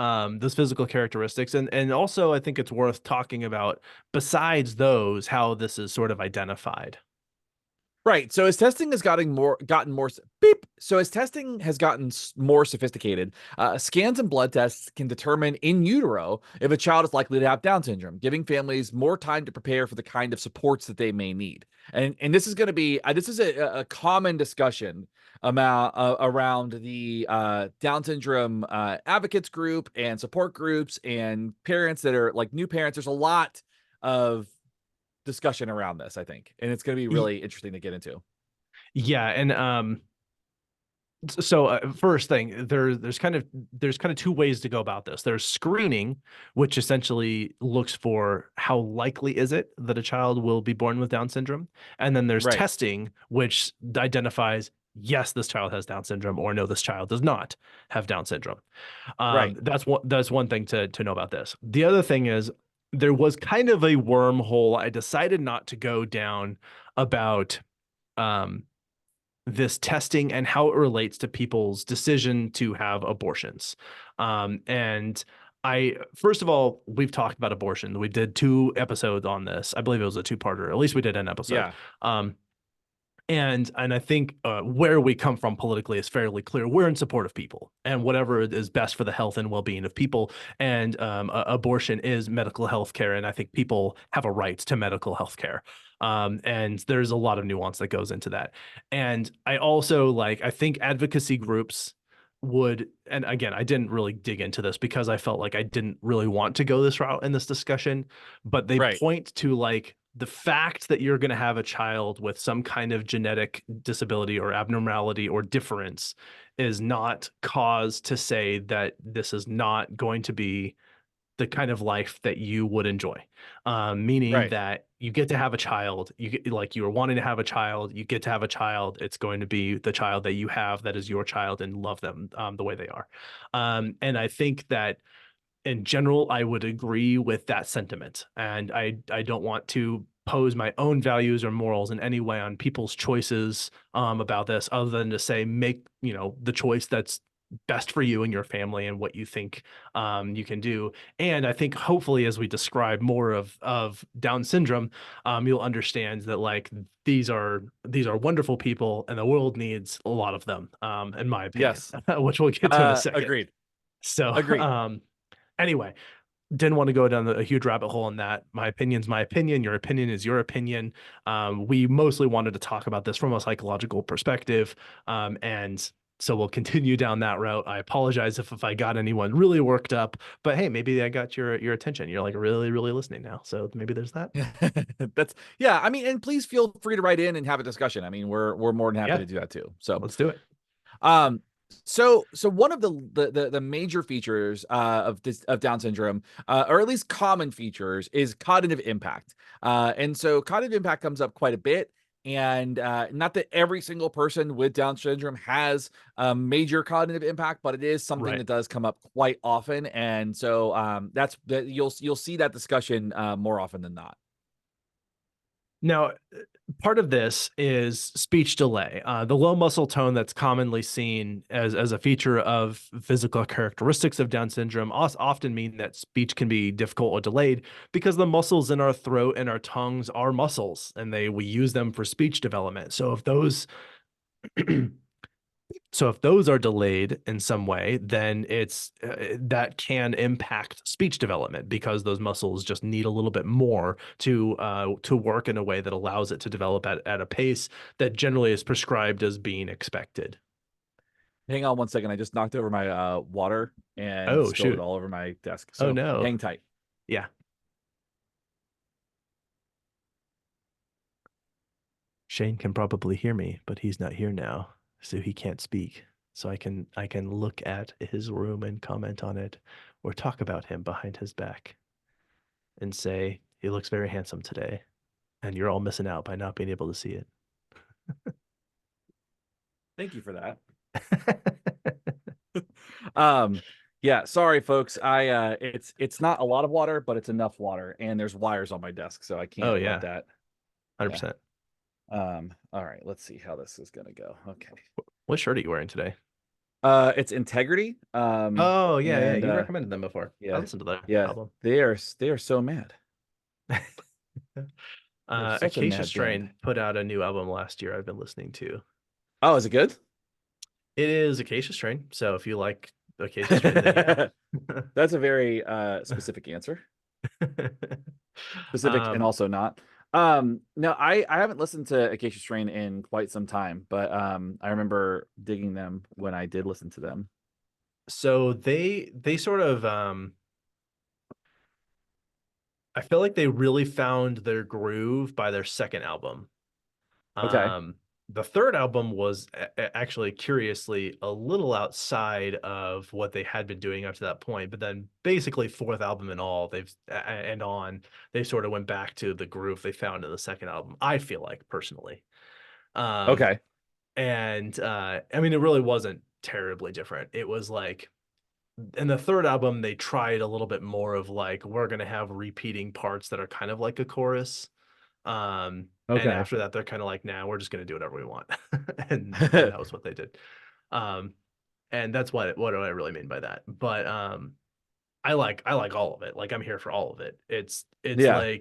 physical characteristics, and also I think it's worth talking about besides those how this is sort of identified. Right. So as testing has gotten more beep. So as testing has gotten more sophisticated, scans and blood tests can determine in utero if a child is likely to have Down syndrome, giving families more time to prepare for the kind of supports that they may need. And this is going to be this is a common discussion around the Down syndrome advocates group and support groups and parents that are like new parents. There's a lot of discussion around this, I think, and it's going to be Y- really interesting to get into. Yeah, and so first thing there's kind of two ways to go about this. There's screening, which essentially looks for how likely is it that a child will be born with Down syndrome, and then there's Right, testing, which identifies yes, this child has Down syndrome, or no, this child does not have Down syndrome. right, That's one thing to know about this. The other thing is there was kind of a wormhole I decided not to go down about um this testing and how it relates to people's decision to have abortions. And I, first of all, we've talked about abortion. We did 2 episodes on this. I believe it was a two-parter. At least we did an episode. yeah, Um, and I think where we come from politically is fairly clear. We're in support of people and whatever is best for the health and well-being of people. And abortion is medical health care, and I think people have a right to medical health care. And there's a lot of nuance that goes into that. And I also I think advocacy groups would, and again, I didn't really dig into this because I felt like I didn't really want to go this route in this discussion, but they right, point to the fact that you're going to have a child with some kind of genetic disability or abnormality or difference is not cause to say that this is not going to be the kind of life that you would enjoy. Meaning right. that you get to have a child, you get like you are wanting to have a child, you get to have a child. It's going to be the child that you have that is your child, and love them the way they are. And I think that in general, I would agree with that sentiment. And I don't want to pose my own values or morals in any way on people's choices about this, other than to say make the choice that's best for you and your family and what you think you can do. And I think hopefully as we describe more of Down syndrome, you'll understand that these are wonderful people and the world needs a lot of them, in my opinion, Yes, which we'll get to in a second. agreed, So agreed. anyway, didn't want to go down a huge rabbit hole on that. My opinion's my opinion. Your opinion is your opinion. We mostly wanted to talk about this from a psychological perspective. And so we'll continue down that route. I apologize if I got anyone really worked up, but hey, maybe I got your attention. You're really, really listening now. So maybe there's that. That's yeah. I mean, and please feel free to write in and have a discussion. I mean, we're more than happy Yeah, to do that too. So, let's do it. um, so one of the major features of Down syndrome, or at least common features, is cognitive impact. And so cognitive impact comes up quite a bit. And not that every single person with Down syndrome has major cognitive impact, but it is something Right. that does come up quite often. And so that's that you'll see that discussion more often than not. Now, part of this is speech delay. The low muscle tone that's commonly seen as a feature of physical characteristics of Down syndrome often mean that speech can be difficult or delayed because the muscles in our throat and our tongues are muscles, and we use them for speech development. So if those So if those are delayed in some way, then it's that can impact speech development because those muscles just need a little bit more to work in a way that allows it to develop at a pace that generally is prescribed as being expected. Hang on one second. I just knocked over my water and Oh, spilled it shoot. all over my desk. Oh So no. hang tight. Yeah. Shane can probably hear me, but he's not here now, so he can't speak. So I can look at his room and comment on it or talk about him behind his back and say, he looks very handsome today, and you're all missing out by not being able to see Thank you for that. it. Um, yeah, sorry folks. It's not a lot of water, but it's enough water, and there's wires on my desk, so I Oh can't let yeah, that. Yeah. 100%. All right, let's see how this is gonna go. Okay. What shirt are you wearing today? It's Integrity. Oh yeah, yeah, And you recommended them before. I yeah, listened to the yeah, album. they are so mad. They're such a Acacia mad band. Strain put out a new album last year I've been listening to. Oh, is it good? It is Acacia Strain, so if you like Acacia Strain, then yeah. That's a very specific answer. Specific and Um, also not. No, I haven't listened to Acacia Strain in quite some time, but I remember digging them when I did listen to them. so they sort of I feel like they really found their groove by their second album. Okay. Um, the third album was actually curiously a little outside of what they had been doing up to that point, but then basically fourth album and all, and on, they sort of went back to the groove they found in the second album. I feel like personally. Um, Okay. and I mean, it really wasn't terribly different. It was like in the third album, they tried a little bit more of like, we're gonna have repeating parts that are kind of like a chorus. And Okay. after that, they're kind of like, nah, we're just gonna do whatever we want. And that was what they did. Um, and that's what I really mean by that. But I like all of it. Like I'm here for all of it. Yeah.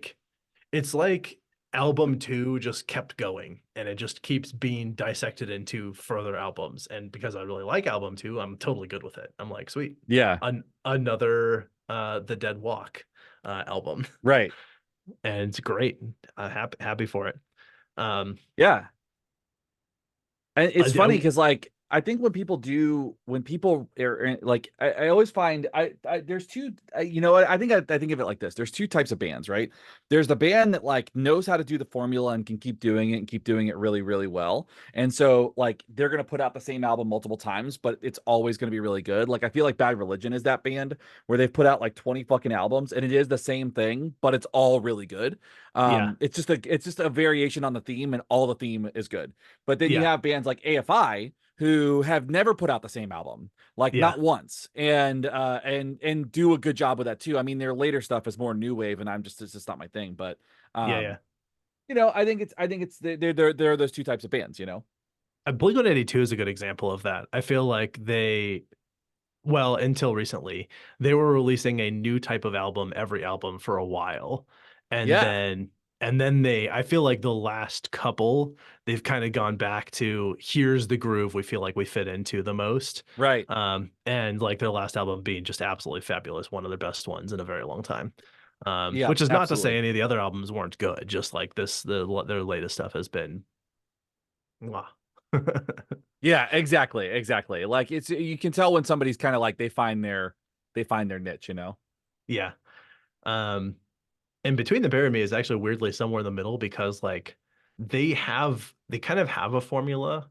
It's like album two just kept going and it just keeps being dissected into further albums. And because I really like album two, I'm totally good with it. I'm like, sweet. Yeah. Another The Dead Walk album. Right. And it's great. Happy for it. Um Yeah. And I, it's funny I because like I think when people are like I always find there's two you know what I think of it like this. There's two types of bands, right? There's the band that like knows how to do the formula and can keep doing it and keep doing it really really well. And so like they're going to put out the same album multiple times, but it's always going to be really good. Like I feel like Bad Religion is that band where they've put out like 20 fucking albums and it is the same thing, but it's all really good. yeah, It's just a variation on the theme and all the theme is good. But then you yeah, have bands like AFI who have never put out the same album, like yeah, not once, and do a good job with that too. I mean, their later stuff is more new wave, and it's just not my thing. But yeah. I think it's there are those two types of bands, you know. Blink-182 is a good example of that. I feel like well, until recently, they were releasing a new type of album every album for a while. And Yeah, then I feel like the last couple, they've kind of gone back to here's the groove we feel like we fit into the most. right. And like their last album being just absolutely fabulous, one of their best ones in a very long time. Yeah, Which is not to say absolutely. any of the other albums weren't good, just like their latest stuff has been mwah. Yeah, exactly, exactly. Like it's you can tell when somebody's kind of like they find their niche, you know. Yeah. Um, and Between the Bear and Me is actually weirdly somewhere in the middle because like they kind of have a formula,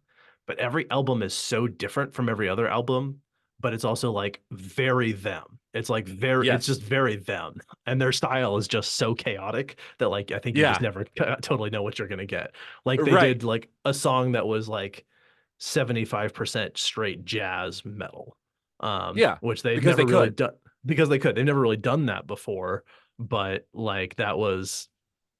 but every album is so different from every other album, but it's also like very them. It's Yes. just very them. And their style is just so chaotic that like I think you just Yeah. never totally know what you're gonna get. Like they Right. did like a song that was like 75% straight jazz metal. Yeah. Which they've Because they never really could. done because they could. They've never really done that before, but like that was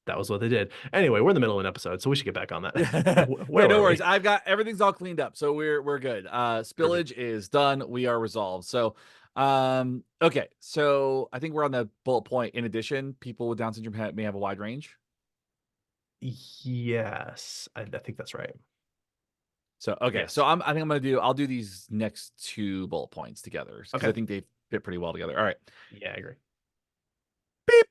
what they did. Anyway, we're in the middle of an episode, so we should get back on that. Yeah, Where no were worries. we? I've got everything's all cleaned up, so we're good. Perfect. Spillage is done. We are resolved. So, okay. So I think we're on the bullet point. In addition, people with Down syndrome may have a wide range. Yes, I think that's right. So okay, so Yes. I think I'll do these next two bullet points together because I Okay. think they fit pretty well together. All right. Yeah, I agree. Beep.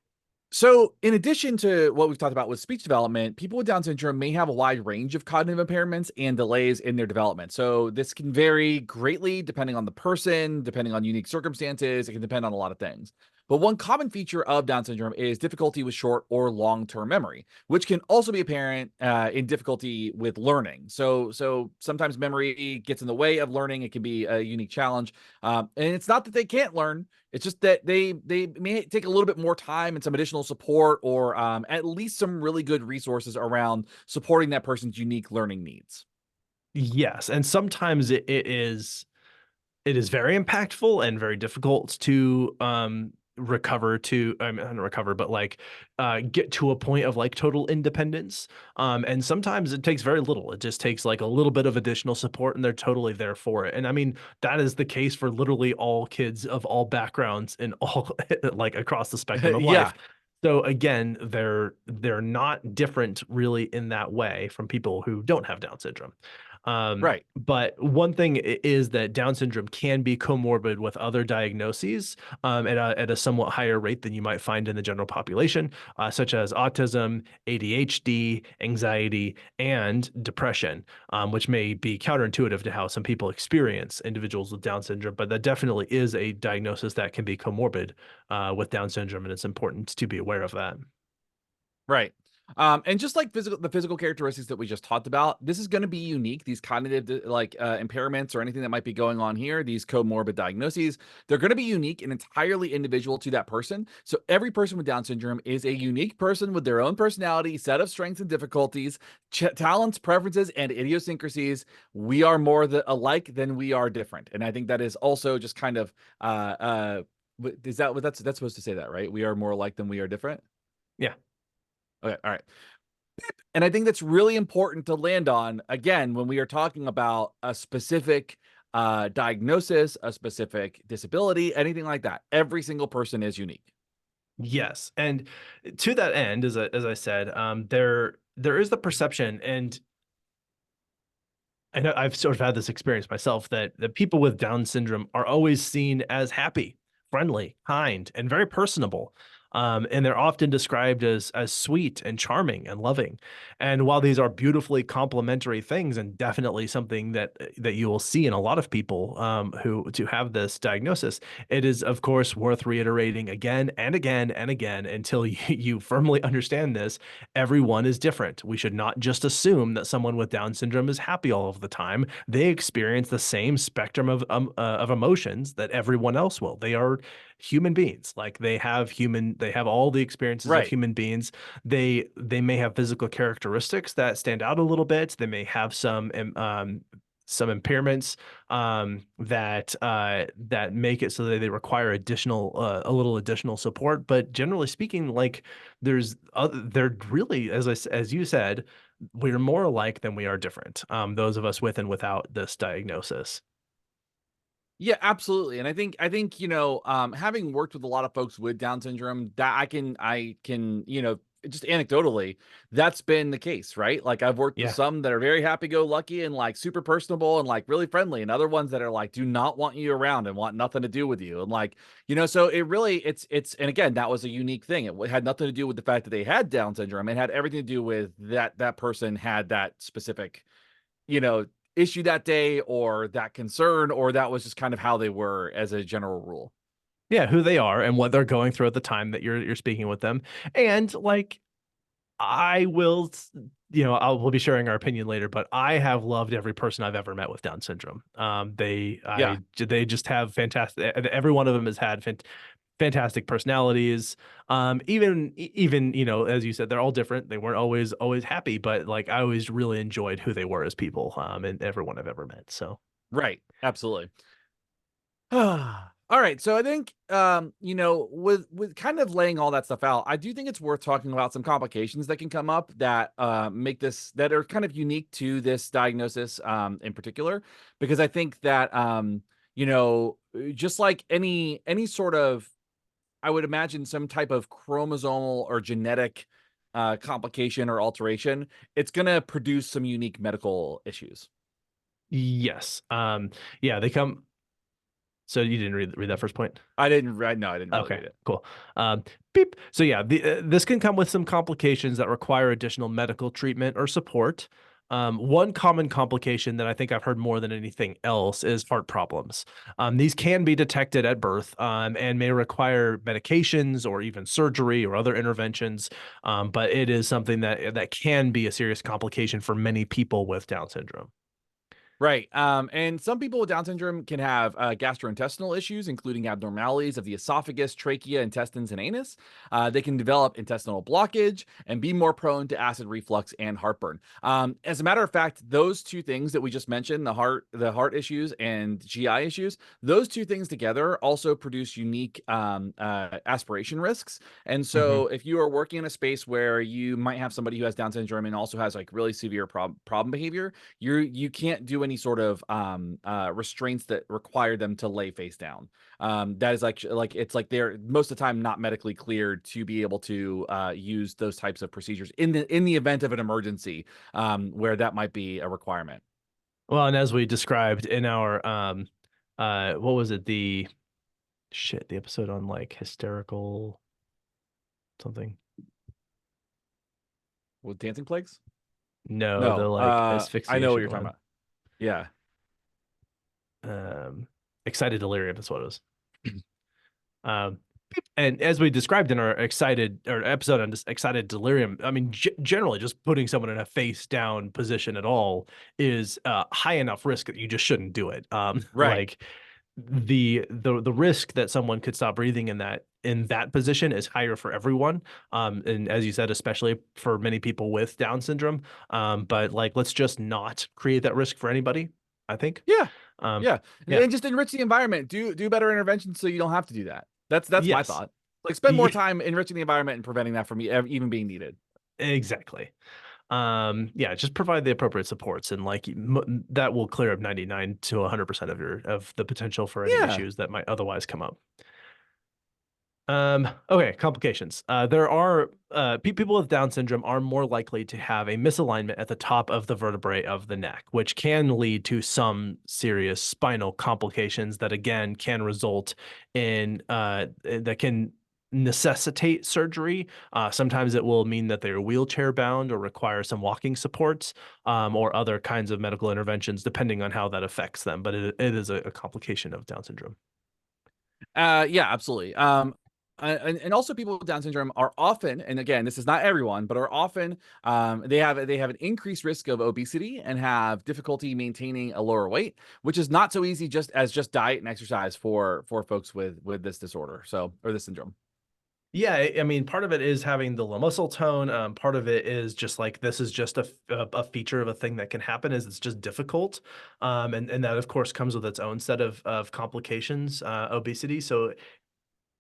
So, in addition to what we've talked about with speech development, people with Down syndrome may have a wide range of cognitive impairments and delays in their development. So, this can vary greatly depending on the person, depending on unique circumstances. It can depend on a lot of things. But one common feature of Down syndrome is difficulty with short or long term memory, which can also be apparent in difficulty with learning. So sometimes memory gets in the way of learning. It can be a unique challenge. And it's not that they can't learn, it's just that they may take a little bit more time and some additional support, or at least some really good resources around supporting that person's unique learning needs. Yes, and sometimes it is very impactful and very difficult to recover to I mean, not recover, but like get to a point of like total independence. And sometimes it takes very little. It just takes like a little bit of additional support and they're totally there for it. And I mean, that is the case for literally all kids of all backgrounds and all like across the spectrum of life. Yeah, So again, they're not different really in that way from people who don't have Down syndrome. right. But one thing is that Down syndrome can be comorbid with other diagnoses at a somewhat higher rate than you might find in the general population, such as autism, ADHD, anxiety, and depression, which may be counterintuitive to how some people experience individuals with Down syndrome. But that definitely is a diagnosis that can be comorbid with Down syndrome, and it's important to be aware of that. Right. And just like the physical characteristics that we just talked about, this is going to be unique. These cognitive impairments or anything that might be going on here, these comorbid diagnoses, they're going to be unique and entirely individual to that person. So every person with Down syndrome is a unique person with their own personality, set of strengths and difficulties, talents, preferences, and idiosyncrasies. We are more alike than we are different, and I think that is also just kind of is that what that's supposed to say that, right? We are more alike than we are different. Yeah. Okay, all right. And I think that's really important to land on again when we are talking about a specific diagnosis, a specific disability, anything like that. Every single person is unique. Yes, and to that end, as I said, there is the perception, and I know I've sort of had this experience myself that people with Down syndrome are always seen as happy, friendly, kind, and very personable. And they're often described as sweet and charming and loving. And while these are beautifully complementary things, and definitely something that you will see in a lot of people who to have this diagnosis, it is of course worth reiterating again and again and again until you firmly understand this. Everyone is different. We should not just assume that someone with Down syndrome is happy all of the time. They experience the same spectrum of emotions that everyone else will. They are human beings. Like they have all the experiences of Right. human beings. They may have physical characteristics that stand out a little bit. They may have some impairments that make it so that they require additional a little additional support. But generally speaking, like they're really as you said, we're more alike than we are different. Those of us with and without this diagnosis. Yeah, absolutely. And I think, having worked with a lot of folks with Down syndrome, that I can, just anecdotally, that's been the case, right? Like I've worked with Yeah. some that are very happy go lucky and like super personable and like really friendly, and other ones that are like do not want you around and want nothing to do with you. And like, so it really it's and again, that was a unique thing. It had nothing to do with the fact that they had Down syndrome. It had everything to do with that person had that specific you know, issue that day or that concern, or that was just kind of how they were as a general rule. Yeah, who they are and what they're going through at the time that you're speaking with them. And like I will, we'll be sharing our opinion later, but I have loved every person I've ever met with Down syndrome. Yeah, They just have fantastic. Every one of them has had fantastic personalities. Even as you said, they're all different. They weren't always happy, but like I always really enjoyed who they were as people. And everyone I've ever met. So right. Absolutely. All right, so I think with kind of laying all that stuff out, I do think it's worth talking about some complications that can come up that make this that are kind of unique to this diagnosis in particular, because I think that just like any sort of, I would imagine, some type of chromosomal or genetic complication or alteration, it's going to produce some unique medical issues. Yes. Yeah, they come. So you didn't read that first point? I didn't read. No, I didn't really Okay, read it. cool. Beep. So yeah, this can come with some complications that require additional medical treatment or support. One common complication that I think I've heard more than anything else is heart problems. These can be detected at birth, and may require medications or even surgery or other interventions. But it is something that can be a serious complication for many people with Down syndrome. Right. And some people with Down syndrome can have gastrointestinal issues, including abnormalities of the esophagus, trachea, intestines, and anus. They can develop intestinal blockage and be more prone to acid reflux and heartburn. As a matter of fact, those two things that we just mentioned, the heart issues and GI issues, those two things together also produce unique aspiration risks. And Mhm. so, if you are working in a space where you might have somebody who has Down syndrome and also has like really severe problem behavior, you can't do any sort of restraints that require them to lay face down. That is like it's like they're most of the time not medically cleared to be able to use those types of procedures in the event of an emergency, where that might be a requirement. Well, and as we described in our what was it? The episode on like hysterical something. With dancing plagues? No, the No, like I know what asphyxiation you're talking one. about. Yeah, Um, excited delirium is what it was. Um, and as we described in our excited or episode on excited delirium, I mean, generally just putting someone in a face down position at all is high enough risk that you just shouldn't do it. right. Like the risk that someone could stop breathing in that position is higher for everyone. And as you said, especially for many people with Down syndrome. But like, let's just not create that risk for anybody, I think. Yeah, Um, yeah, yeah. and just enrich the environment. Do better interventions so you don't have to do that. That's my Yes. thought. Like spend more time enriching the environment and preventing that from even being needed. Exactly. Yeah, just provide the appropriate supports and like that will clear up 99 to 100% of the potential for any Yeah. issues that might otherwise come up. Okay, complications. There are people with Down syndrome are more likely to have a misalignment at the top of the vertebrae of the neck, which can lead to some serious spinal complications that again can result in that can necessitate surgery. Sometimes it will mean that they're wheelchair bound or require some walking supports, or other kinds of medical interventions, depending on how that affects them. But it is a complication of Down syndrome. Yeah, absolutely. And also people with Down syndrome are often, and again, this is not everyone, but are often, they have an increased risk of obesity and have difficulty maintaining a lower weight, which is not so easy just diet and exercise for folks with this disorder, so or this syndrome. Yeah, I mean, part of it is having the low muscle tone. Part of it is just like this is just a feature of a thing that can happen. Is it's just difficult, and that of course comes with its own set of complications. Obesity. So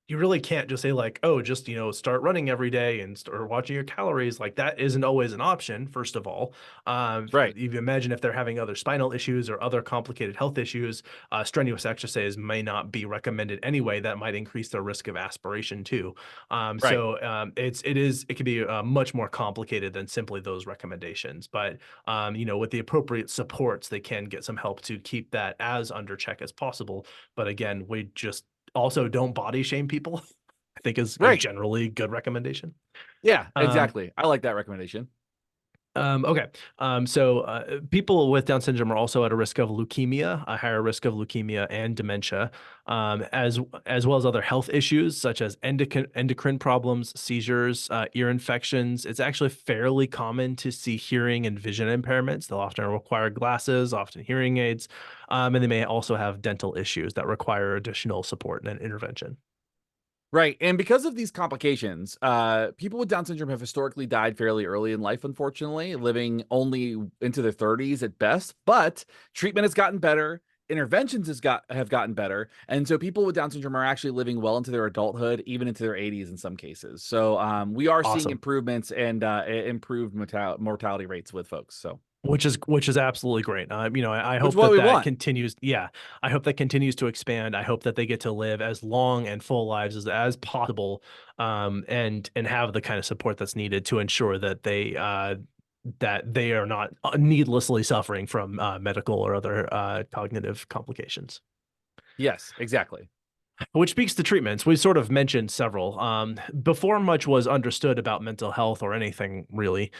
you really can't just say like, oh, just start running every day and start watching your calories. Like that isn't always an option. First of all, Right. you imagine if they're having other spinal issues or other complicated health issues, strenuous exercise may not be recommended anyway. That might increase their risk of aspiration too. Right. It can be much more complicated than simply those recommendations. But with the appropriate supports, they can get some help to keep that as under check as possible. But again, we just also don't body shame people. I think is a Right. generally good recommendation. Yeah, Um, exactly. I like that recommendation. okay. People with Down syndrome are also at a risk of leukemia, a higher risk of leukemia and dementia, as well as other health issues such as endocrine problems, seizures, ear infections. It's actually fairly common to see hearing and vision impairments. They'll often require glasses, often hearing aids, and they may also have dental issues that require additional support and intervention. Right. And because of these complications, people with Down syndrome have historically died fairly early in life, unfortunately, living only into their 30s at best. But treatment has gotten better, interventions have gotten better. And so people with Down syndrome are actually living well into their adulthood, even into their 80s in some cases. So we are seeing Awesome. improvements and improved mortality rates with folks. So Which is absolutely great. I which is hope what that we that want. continues. Yeah, I hope that continues to expand. I hope that they get to live as long and full lives as possible, and have the kind of support that's needed to ensure that that they are not needlessly suffering from medical or other cognitive complications. Yes, exactly. Which speaks to treatments. We sort of mentioned several. Before much was understood about mental health or anything really,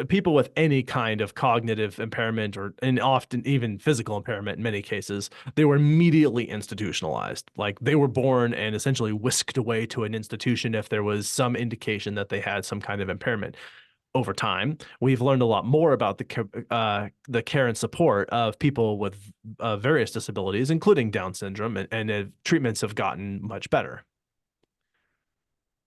people with any kind of cognitive impairment or and often even physical impairment in many cases, they were immediately institutionalized. Like they were born and essentially whisked away to an institution if there was some indication that they had some kind of impairment. Over time, we've learned a lot more about the care and support of people with various disabilities, including Down syndrome, and treatments have gotten much better.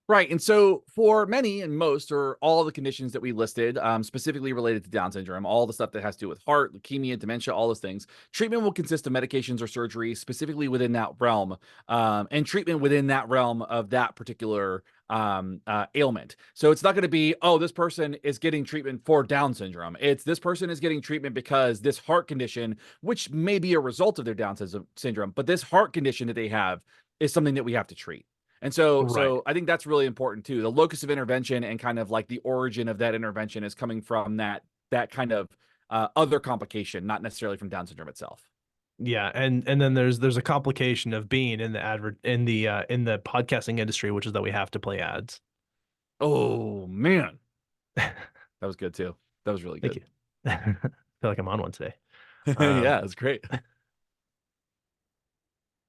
Right. And so for many and most or all the conditions that we listed, specifically related to Down syndrome, all the stuff that has to do with heart, leukemia, dementia, all those things, treatment will consist of medications or surgery specifically within that realm, and treatment within that realm of that particular ailment. So it's not going to be, oh, this person is getting treatment for Down syndrome. It's this person is getting treatment because this heart condition, which may be a result of their Down syndrome, but this heart condition that they have is something that we have to treat. And so Right. I think that's really important too. The locus of intervention and kind of like the origin of that intervention is coming from that kind of other complication, not necessarily from Down syndrome itself. Yeah, and then there's a complication of being in the in the podcasting industry, which is that we have to play ads. Oh man, that was good too. That was really Thank good. you. I feel like I'm on one today. Yeah, it's great.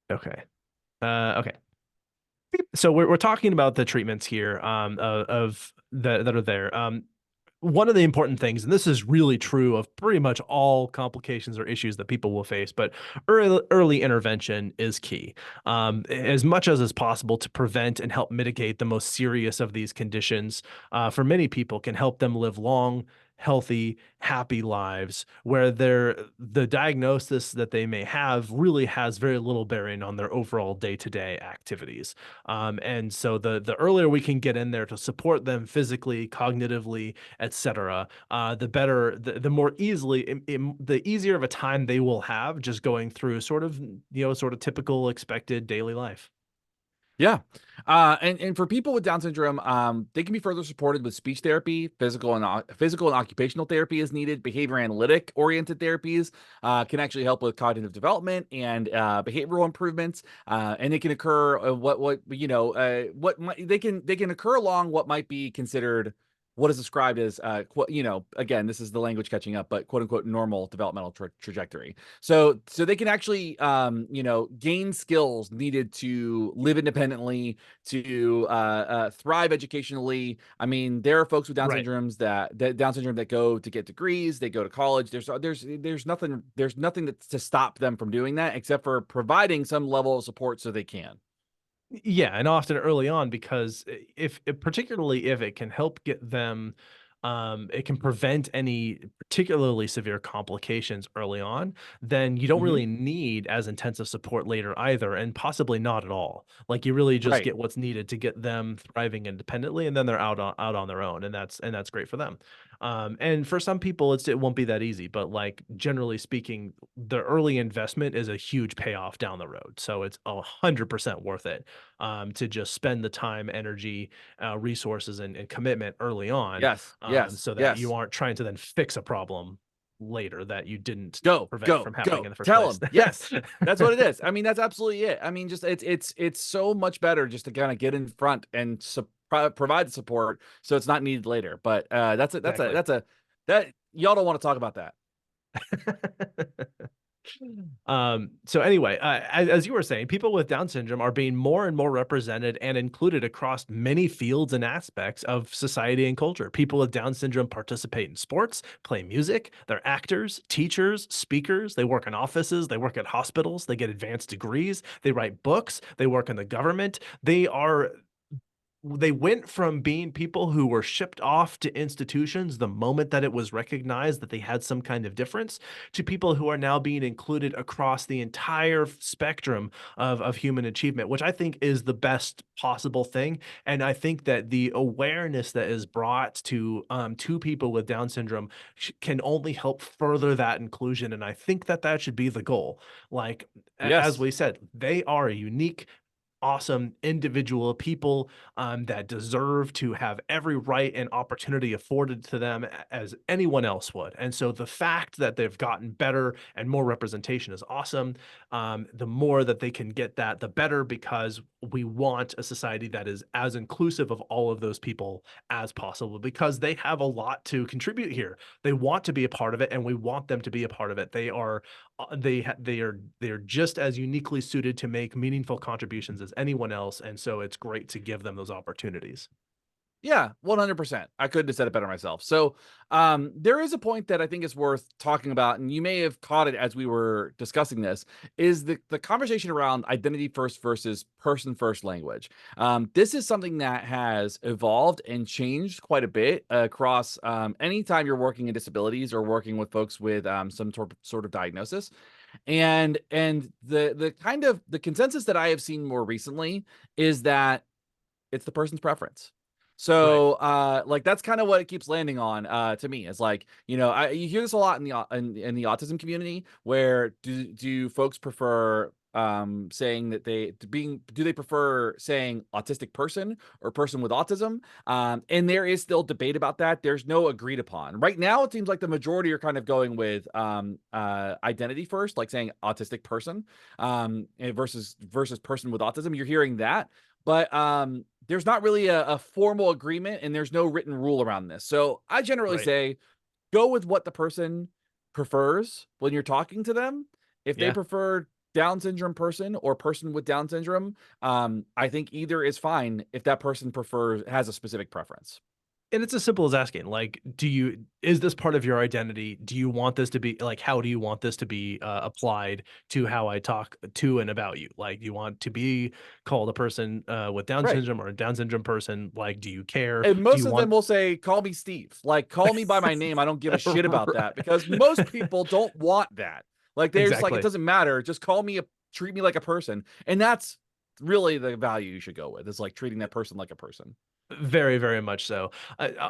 Okay. Okay. So we're talking about the treatments here of that are there. One of the important things, and this is really true of pretty much all complications or issues that people will face, but early intervention is key. As much as is possible to prevent and help mitigate the most serious of these conditions, for many people can help them live long, healthy, happy lives where the diagnosis that they may have really has very little bearing on their overall day-to-day activities. And so the earlier we can get in there to support them physically, cognitively, etc., the better, the more easily, the easier of a time they will have just going through sort of typical expected daily life. Yeah. And for people with Down syndrome, they can be further supported with speech therapy, physical and occupational therapy is needed. Behavior analytic oriented therapies can actually help with cognitive development and behavioral improvements. And it can occur they can occur along what might be considered what is described as again, this is the language catching up, but quote unquote normal developmental trajectory. So they can actually gain skills needed to live independently, to thrive educationally. I mean, there are folks with Down Right. syndromes that Down syndrome that go to get degrees, they go to college. There's nothing to stop them from doing that except for providing some level of support so they can. Yeah, and often early on because particularly if it can help get them it can prevent any particularly severe complications early on, then you don't Hmm. really need as intensive support later either, and possibly not at all. Like you really just Right. get what's needed to get them thriving independently, and then they're out on their own, and that's great for them. And for some people, it won't be that easy, but like generally speaking, the early investment is a huge payoff down the road. So it's 100% worth it to just spend the time, energy, resources, and commitment early on, Yes. Yes. so that you Yes. aren't trying to then fix a problem later that you didn't Go, prevent go, from happening in go. the first Tell place. them. Yes. That's what it is. I mean, that's absolutely it. I mean, just it's so much better just to kind of get in front and provide the support so it's not needed later. But Exactly. that y'all don't want to talk about that. So anyway, as you were saying, people with Down syndrome are being more and more represented and included across many fields and aspects of society and culture. People with Down syndrome participate in sports, play music, they're actors, teachers, speakers, they work in offices, they work at hospitals, they get advanced degrees, they write books, they work in the government. They went from being people who were shipped off to institutions the moment that it was recognized that they had some kind of difference to people who are now being included across the entire spectrum of human achievement, which I think is the best possible thing. And I think that the awareness that is brought to people with Down syndrome can only help further that inclusion. And I think that that should be the goal. Like as Yes. we said, they are a unique awesome individual people that deserve to have every right and opportunity afforded to them as anyone else would. And so the fact that they've gotten better and more representation is awesome. The more that they can get that, the better, because we want a society that is as inclusive of all of those people as possible, because they have a lot to contribute here. They want to be a part of it, and we want them to be a part of it. They are just as uniquely suited to make meaningful contributions as anyone else, and so it's great to give them those opportunities. Yeah, 100%. I couldn't have said it better myself. So, there is a point that I think is worth talking about, and you may have caught it as we were discussing this, is the conversation around identity first versus person first language. This is something that has evolved and changed quite a bit across anytime you're working in disabilities or working with folks with some sort of diagnosis. And the kind of the consensus that I have seen more recently is that it's the person's preference. Right. So, like that's kind of what it keeps landing on, to me. Is like, you hear this a lot in in the autism community, where do folks prefer saying that do they prefer saying autistic person or person with autism? And there is still debate about that. There's no agreed upon. Right now, it seems like the majority are kind of going with identity first, like saying autistic person versus person with autism. You're hearing that, but there's not really a formal agreement, and there's no written rule around this. So I generally Right. say go with what the person prefers when you're talking to them. If they Yeah. prefer Down syndrome person or person with Down syndrome, I think either is fine if that person has a specific preference. And it's as simple as asking, like, is this part of your identity? Do you want this to be like, how do you want this to be applied to how I talk to and about you? Like, do you want to be called a person with Down Right. syndrome or a Down syndrome person? Like, do you care? And Do most you of them want will say, "Call me Steve." Like, call me by my name. I don't give a shit about that, because most people don't want that. Like, they're just like, it exactly? doesn't matter. Just treat me like a person. And that's really the value you should go with, is like treating that person like a person. Very, very much so.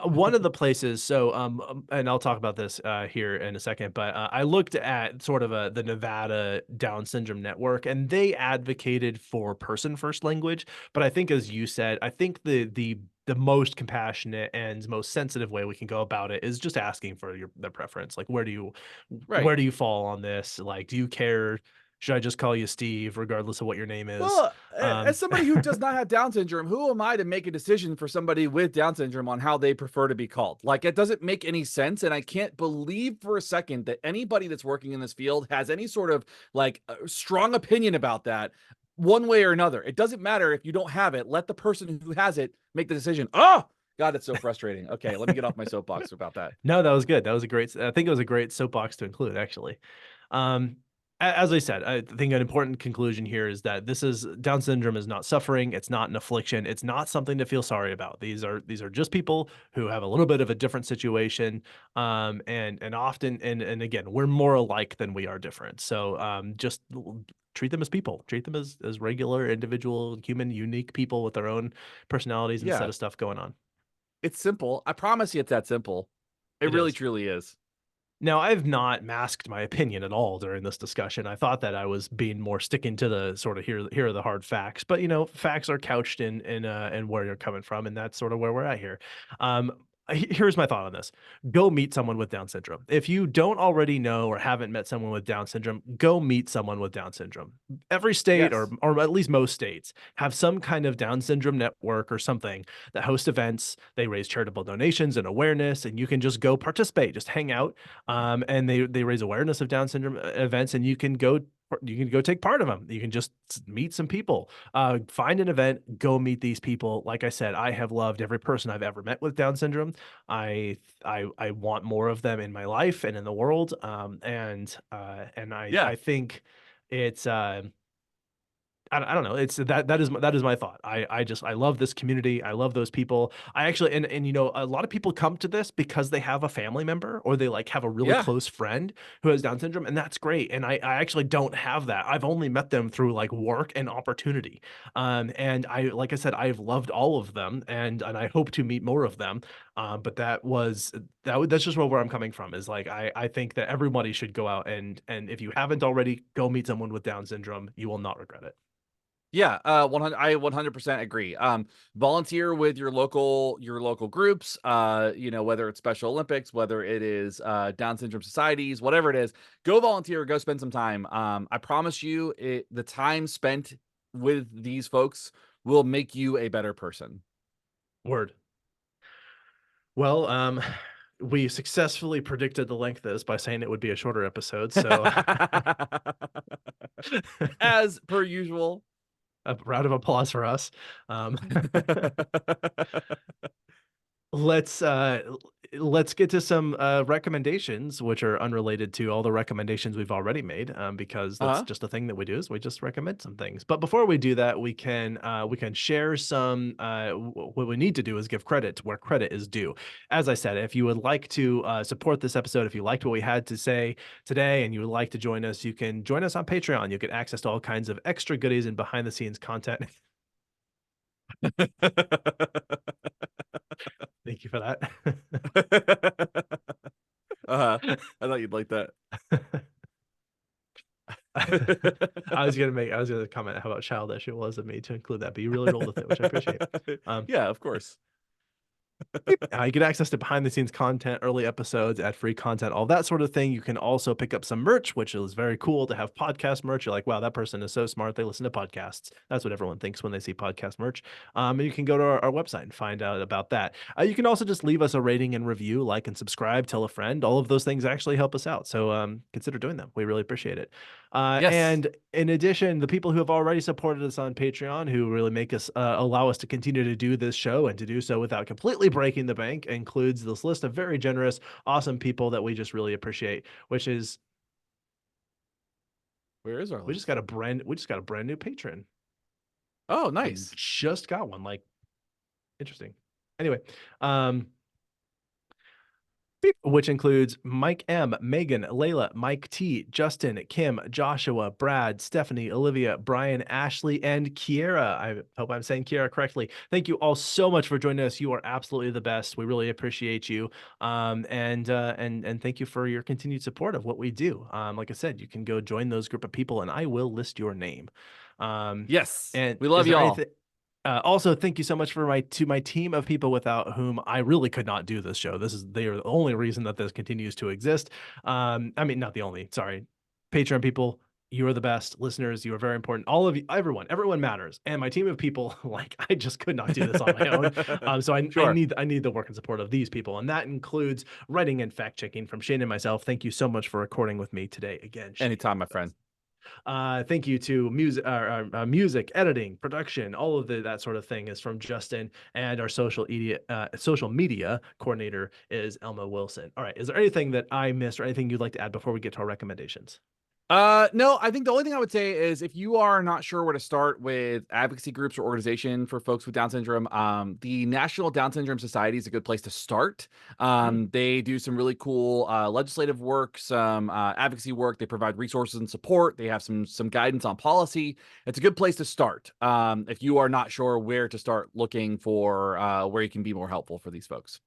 One of the places, and I'll talk about this here in a second, but I looked at sort of the Nevada Down Syndrome Network, and they advocated for person first language. But I think, as you said, I think the most compassionate and most sensitive way we can go about it is just asking for the preference. Like, Right. where do you fall on this? Like, do you care? Should I just call you Steve, regardless of what your name is? Well, as Um, somebody who does not have Down syndrome, who am I to make a decision for somebody with Down syndrome on how they prefer to be called? Like, it doesn't make any sense. And I can't believe for a second that anybody that's working in this field has any sort of like strong opinion about that one way or another. It doesn't matter if you don't have it. Let the person who has it make the decision. Oh, God, it's so frustrating. Okay, let me get off my soapbox about that. No, that was good. That was a great I think it was a great soapbox to include, actually. Um, as I said, I think an important conclusion here is that this is Down syndrome is not suffering, it's not an affliction, it's not something to feel sorry about. These are just people who have a little bit of a different situation, and often and again, we're more alike than we are different. So, just treat them as people, treat them as regular, individual, human, unique people with their own personalities and set Yeah, of stuff going on. it's simple. I promise you it's that simple. It It really is. truly is. Now, I've not masked my opinion at all during this discussion. I thought that I was being more sticking to the sort of here are the hard facts, but facts are couched in where you're coming from, and that's sort of where we're at here. Um, Here's my thought on this: go meet someone with Down syndrome. If you don't already know or haven't met someone with Down syndrome, go meet someone with Down syndrome. Every state, or Yes. or at least most states, have some kind of Down syndrome network or something that host events. They raise charitable donations and awareness, and you can just go participate, just hang out, and they raise awareness of Down syndrome events, and you can go take part of them. You can just meet some people, find an event, go meet these people. Like I said, I have loved every person I've ever met with Down syndrome. I want more of them in my life and in the world. And Yeah. I think it's I don't know. It's that is my thought. I love this community. I love those people. I actually and a lot of people come to this because they have a family member or they like have a really Yeah. close friend who has Down syndrome, and that's great. And I actually don't have that. I've only met them through like work and opportunity. And like I said, I've loved all of them, and I hope to meet more of them. But that's just where I'm coming from. Is like I think that everybody should go out and if you haven't already, go meet someone with Down syndrome. You will not regret it. Yeah, 100 I 100% agree. Volunteer with your local groups, you know, whether it's Special Olympics, whether it is Down syndrome societies, whatever it is, go volunteer, go spend some time. I promise you the time spent with these folks will make you a better person. Word. Well, we successfully predicted the length of this by saying it would be a shorter episode. So As per usual. a round of applause for us. Um, let's let's get to some recommendations, which are unrelated to all the recommendations we've already made, because that's Uh-huh. just a thing that we do, is we just recommend some things. But before we do that, we can share some what we need to do is give credit where credit is due. As I said, if you would like to support this episode, if you liked what we had to say today and you would like to join us, you can join us on Patreon. You get access to all kinds of extra goodies and behind the scenes content. Thank you for Uh-huh. I thought you'd like that. that. I was gonna comment how about childish it was of me to include that, but you really rolled with it, which I appreciate. Um, Yeah, of course. you get access to behind the scenes content, early episodes, ad free content, all that sort of thing. You can also pick up some merch, which is very cool to have podcast merch. You're like, wow, that person is so smart. They listen to podcasts. That's what everyone thinks when they see podcast merch. And you can go to our website and find out about that. You can also just leave us a rating and review, like and subscribe, tell a friend. All of those things actually help us out. So consider doing them. We really appreciate it. Yes. And in addition, the people who have already supported us on Patreon, who really make us allow us to continue to do this show and to do so without completely breaking the bank, includes this list of very generous, awesome people that we just really appreciate. Which is Where is our list? we just got a brand new patron. Oh, We nice. just got one. Like, interesting. Anyway, um, which includes Mike M, Megan, Layla, Mike T, Justin, Kim, Joshua, Brad, Stephanie, Olivia, Brian, Ashley, and Kiera. I hope I'm saying Kiera correctly. Thank you all so much for joining us. You are absolutely the best. We really appreciate you. And thank you for your continued support of what we do. Like I said, you can go join those group of people, and I will list your name. Um, Yes. and We is love there y'all. anything? Also, thank you so much for my team of people without whom I really could not do this show. They are the only reason that this continues to exist. I mean, not the only. Sorry, Patreon people, you are the best. Listeners, you are very important. All of you, everyone matters. And my team of people, like I just could not do this on my own. So Sure. I need the work and support of these people, and that includes writing and fact checking from Shane and myself. Thank you so much for recording with me today. Again, Shane. Anytime, my friend. Thank you to music, editing, production, all of that sort of thing is from Justin, and our social media coordinator is Elma Wilson. All right, is there anything that I missed or anything you'd like to add before we get to our recommendations? No, I think the only thing I would say is if you are not sure where to start with advocacy groups or organization for folks with Down syndrome, the National Down Syndrome Society is a good place to start. Mhm. They do some really cool legislative work, some advocacy work. They provide resources and support. They have some guidance on policy. It's a good place to start if you are not sure where to start looking for where you can be more helpful for these folks.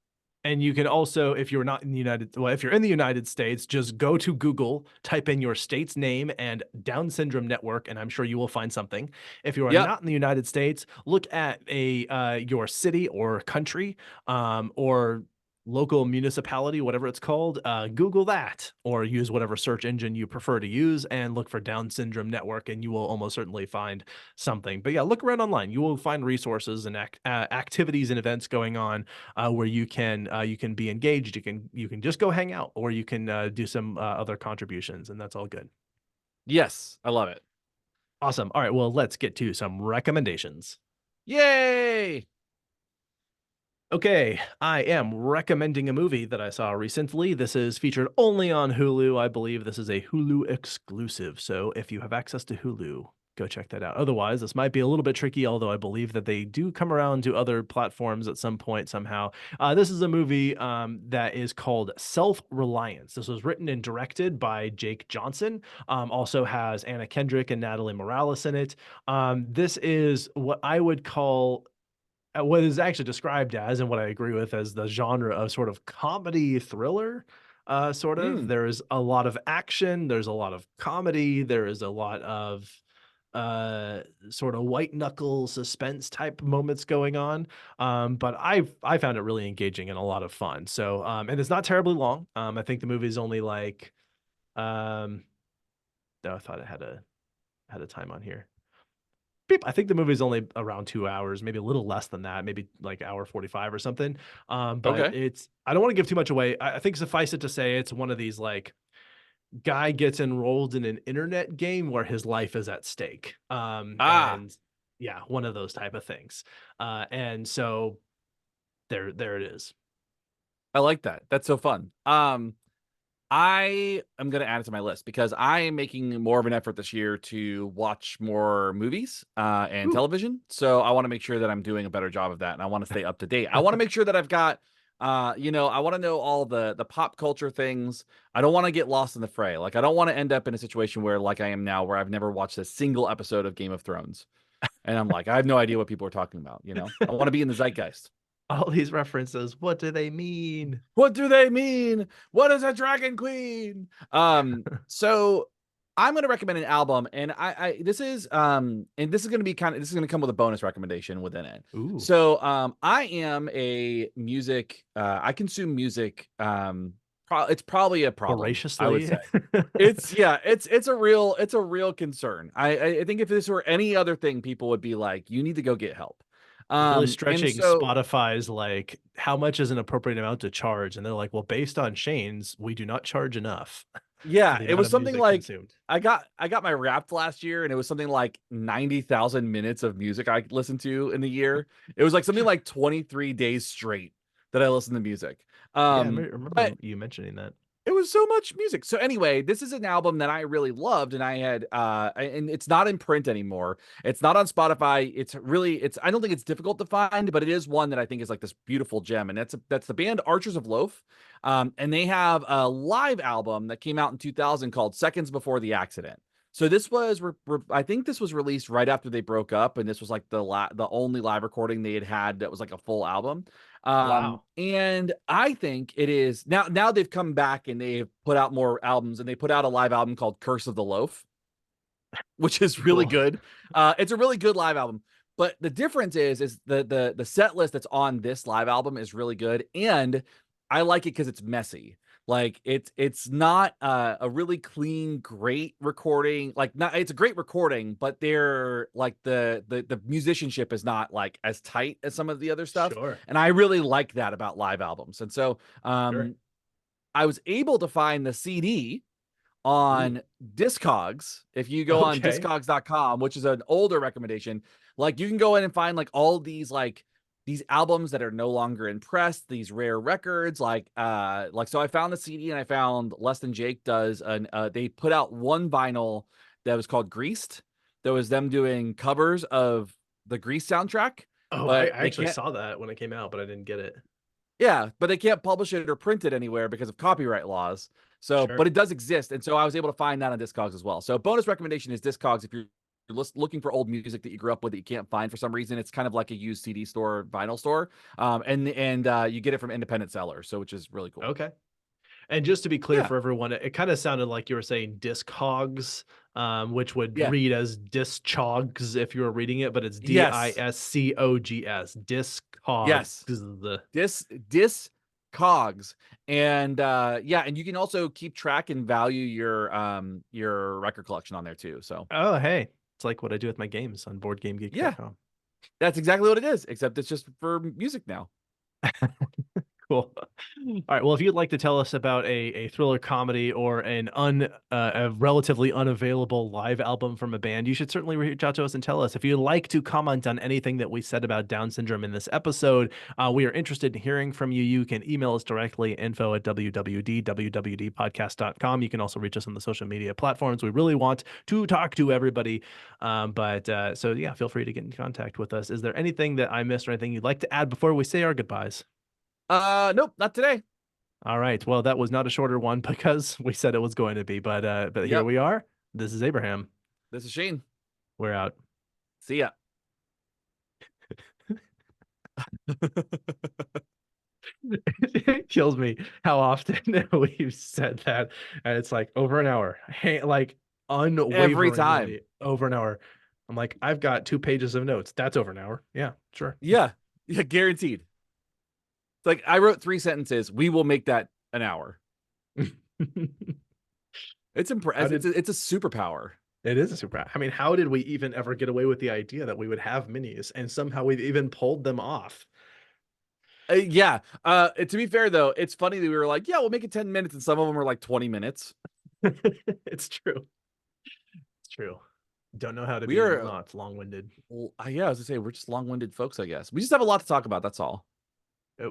And you can also, if you're not in the if you're in the United States, just go to Google, type in your state's name and Down Syndrome Network, and I'm sure you will find something. If you are Yep. not in the United States, look at your city or country, or local municipality, whatever it's called. Google that, or use whatever search engine you prefer to use, and look for Down Syndrome Network, and you will almost certainly find something. But yeah, look around online. You will find resources and activities and events going on where you can be engaged. You can just go hang out, or you can do some other contributions, and that's all good. Yes, I love it. Awesome. All right, well, let's get to some recommendations. Yay! Okay, I am recommending a movie that I saw recently. This is featured only on Hulu. I believe this is a Hulu exclusive. So if you have access to Hulu, go check that out. Otherwise, this might be a little bit tricky, although I believe that they do come around to other platforms at some point somehow. This is a movie that is called Self Reliance. This was written and directed by Jake Johnson. Also has Anna Kendrick and Natalie Morales in it. This is what I would call what is actually described as, and what I agree with, as the genre of sort of comedy thriller. Sort of. Mm. There's a lot of action. There's a lot of comedy. There is a lot of uh sort of white knuckle suspense type moments going on. But I found it really engaging and a lot of fun. So and it's not terribly long. I think the movie's only like no, I thought it had a time on here. Beep. I think the movie's only around 2 hours, maybe a little less than that, maybe like hour 45 or something. But Okay. it's I don't want to give too much away. I think suffice it to say it's one of these like guy gets enrolled in an internet game where his life is at stake. Ah, And yeah, one of those type of things. And so there it is. I like that. That's so fun. I am going to add it to my list because I am making more of an effort this year to watch more movies and Ooh. television. So I want to make sure that I'm doing a better job of that, and I want to stay up to date. I want to make sure that I've got, I want to know all the pop culture things. I don't want to get lost in the fray. Like I don't want to end up in a situation where, like I am now, where I've never watched a single episode of Game of Thrones, and I'm like, I have no idea what people are talking about. I want to be in the zeitgeist. All these references, what do they mean? What do they mean? What is a dragon queen? So I'm gonna recommend an album, and I this is and this is gonna be this is gonna come with a bonus recommendation within it. Ooh, So I am a music I consume music it's probably a problem, I would voraciously. say. It's yeah, it's a real concern. I think if this were any other thing, people would be like, you need to go get help. Really And stretching so Spotify's like how much is an appropriate amount to charge, and they're like, well, based on Shane's, we do not charge enough for yeah, the it amount was of something music like consumed. I got my Wrapped last year, and it was something like 90,000 minutes of music I listened to in the year. It was like something like 23 days straight that I listened to music. Yeah, I But remember you mentioning that. it was so much music. So anyway, this is an album that I really loved, and I had and it's not in print anymore. It's not on Spotify. It's I don't think it's difficult to find, but it is one that I think is like this beautiful gem, and that's the band Archers of Loaf. And they have a live album that came out in 2000 called Seconds Before the Accident. So this was I think this was released right after they broke up, and this was like the only live recording they had that was like a full album. Wow. And I think it is now they've come back and they've put out more albums, and they put out a live album called Curse of the Loaf, which is really Cool. good. It's a really good live album. But the difference is the set list that's on this live album is really good, and I like it because it's messy. Like it's not a really clean, great recording. Like not it's a great recording, but they're like the musicianship is not like as tight as some of the other stuff. Sure. And I really like that about live albums. And so Sure. I was able to find the CD Ooh. on Discogs. If you go on Okay. discogs.com, which is an older recommendation, like you can go in and find like all these albums that are no longer in press, these rare records, like so I found the CD, and I found Less Than Jake does they put out one vinyl that was called Greased. That was them doing covers of the Grease soundtrack, Oh, I but they actually can't saw that when it came out, but I didn't get it. yeah, but they can't publish it or print it anywhere because of copyright laws. So, but Sure. it does exist, and so I was able to find that on Discogs as well. So, bonus recommendation is Discogs if you're looking for old music that you grew up with that you can't find for some reason. It's kind of like a used CD store, vinyl store, and you get it from independent sellers, so which is really cool. Okay. And just to be clear Yeah, for everyone, it kind of sounded like you were saying Discogs, which would yeah, read as Discogs if you were reading it, but it's yes, Discogs. Discogs. yes. The Discogs, and yeah, and you can also keep track and value your record collection on there too. So oh hey, it's like what I do with my games on yeah, BoardGameGeek.com. that's exactly what it is, except it's just for music now. Cool. All right. Well, if you'd like to tell us about a thriller comedy or a relatively unavailable live album from a band, you should certainly reach out to us and tell us. If you'd like to comment on anything that we said about Down syndrome in this episode, we are interested in hearing from you. You can email us directly, info@wwd.wwdpodcast.com. You can also reach us on the social media platforms. We really want to talk to everybody. So yeah, feel free to get in contact with us. Is there anything that I missed or anything you'd like to add before we say our goodbyes? Nope, not today. All right. Well, that was not a shorter one because we said it was going to be, but here Yep. we are. This is Abraham. This is Shane. We're out. See ya. It kills me how often we've said that, and it's like over an hour, like Every time. unwaveringly over an hour. I'm like, I've got 2 pages of notes. That's over an hour. Yeah, sure. Yeah, yeah, guaranteed. It's like I wrote 3 sentences. We will make that an hour. It's How impressive. did It's a superpower. it is a super? I mean, how did we even ever get away with the idea that we would have minis and somehow we've even pulled them off? Yeah. To be fair though, it's funny that we were like, yeah, we'll make it 10 minutes, and some of them were like 20 minutes. It's true. It's true. Don't know how to We be are, not long-winded. well, yeah, I was gonna say we're just long-winded folks, I guess. We just have a lot to talk about. That's all.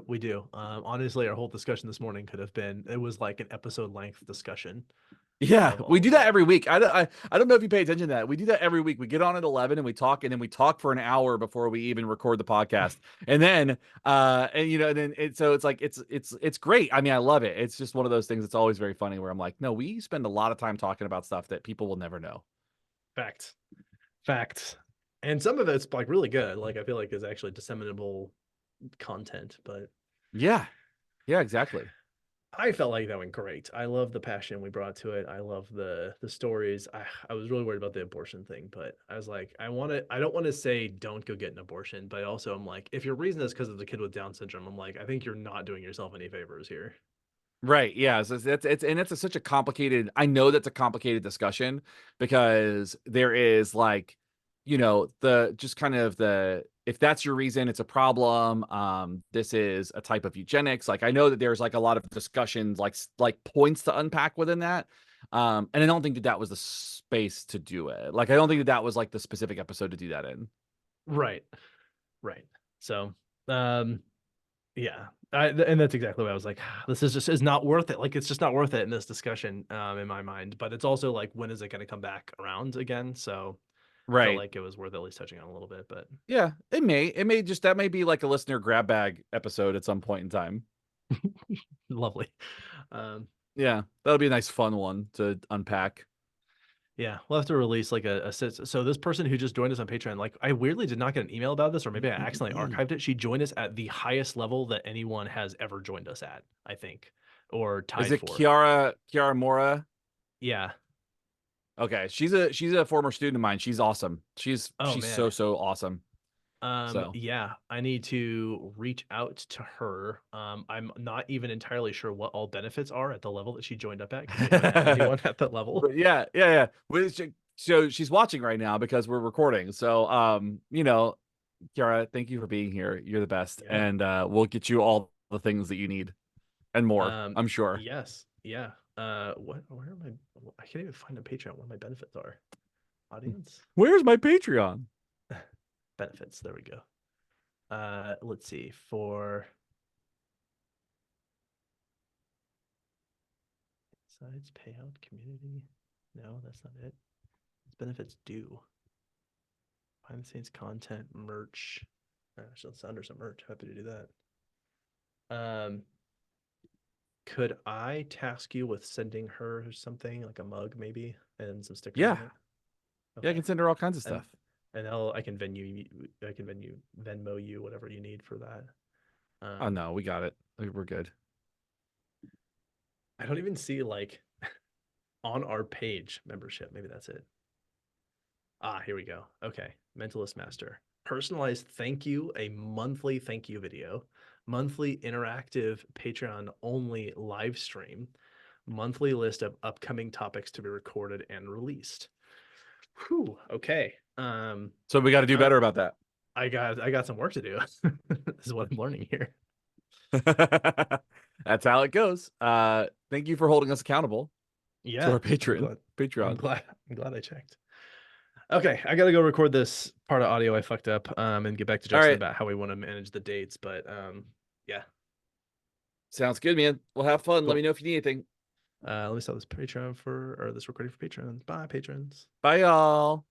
We do. Honestly, our whole discussion this morning could have been, it was like an episode length discussion Yeah, of we all do of that it. every week. I don't know if you pay attention to that. We do that every week. We get on at 11 and we talk, and then we talk for an hour before we even record the podcast. And then and you know, and then so it's like it's great. I mean, I love it. It's just one of those things that's always very funny where I'm like, no, we spend a lot of time talking about stuff that people will never know. Facts. Facts. And some of it's like really good. Like I feel like is actually disseminable content, but Yeah. Yeah, exactly. I felt like that went great. I love the passion we brought to it. I love the stories. I was really worried about the abortion thing, but I was like, I don't want to say don't go get an abortion, but also I'm like, if your reason is because of the kid with Down syndrome, I'm like, I think you're not doing yourself any favors here. Right. Yeah. So that's it's such a complicated. I know that's a complicated discussion because there is like, the just kind of the if that's your reason, it's a problem. This is a type of eugenics. Like I know that there's like a lot of discussions, like points to unpack within that. And I don't think that that was the space to do it. Like I don't think that that was like the specific episode to do that in. Right. Right. So, um, yeah, and that's exactly what I was like. This is not worth it. Like it's just not worth it in this discussion, in my mind. But it's also like, when is it going to come back around again? So felt Right. like it was worth at least touching on a little bit. But Yeah. It may just that may be like a listener grab bag episode at some point in time. lovely. Um, Yeah, that'll be a nice fun one to unpack. yeah, we'll have to release like so this person who just joined us on Patreon, like I weirdly did not get an email about this, or maybe I accidentally archived it. She joined us at the highest level that anyone has ever joined us at, I think, or Is tied it for. Kiara Mora? Yeah. Okay, she's a former student of mine. She's awesome. She's Oh she's man. so awesome. So Yeah, I need to reach out to her. I'm not even entirely sure what all benefits are at the level that she joined up at because we haven't had anyone at that level. But yeah. So she's watching right now because we're recording. So Kiara, thank you for being here. You're the best, Yeah. and we'll get you all the things that you need and more. I'm sure. Yes. Yeah. Where am I can't even find a Patreon where my benefits are. Audience Where's my Patreon? benefits. There we go. Let's see. For sides, payout, community. No, that's not it. It's benefits due. Behind the scenes content, merch. So it's under some merch. Happy to do that. Could I task you with sending her something like a mug, maybe, and some stickers Yeah, on it? yeah. I Okay, can send her all kinds of and stuff. I can Venmo you whatever you need for that. Oh Um, no, we got it. We're good. I don't even see like on our page membership. Maybe that's it. Ah, here we go. Okay. Mentalist Master. Personalized thank you, a monthly thank you video, monthly interactive Patreon only live stream, monthly list of upcoming topics to be recorded and released. Whew. Okay. So we got to do Uh, better about that. I got some work to do. This is what I'm learning here. That's how it goes. Thank you for holding us accountable to Yeah, our I'm Patreon. glad. I'm glad I checked. Okay, I gotta go record this part of audio I fucked up, and get back to All Justin right. about how we want to manage the dates. But yeah, Sounds good, man. Well, have fun. Let me cool. know if you need anything. Let me stop this Patreon for or this recording for Patreon. Bye, patrons. Bye, y'all.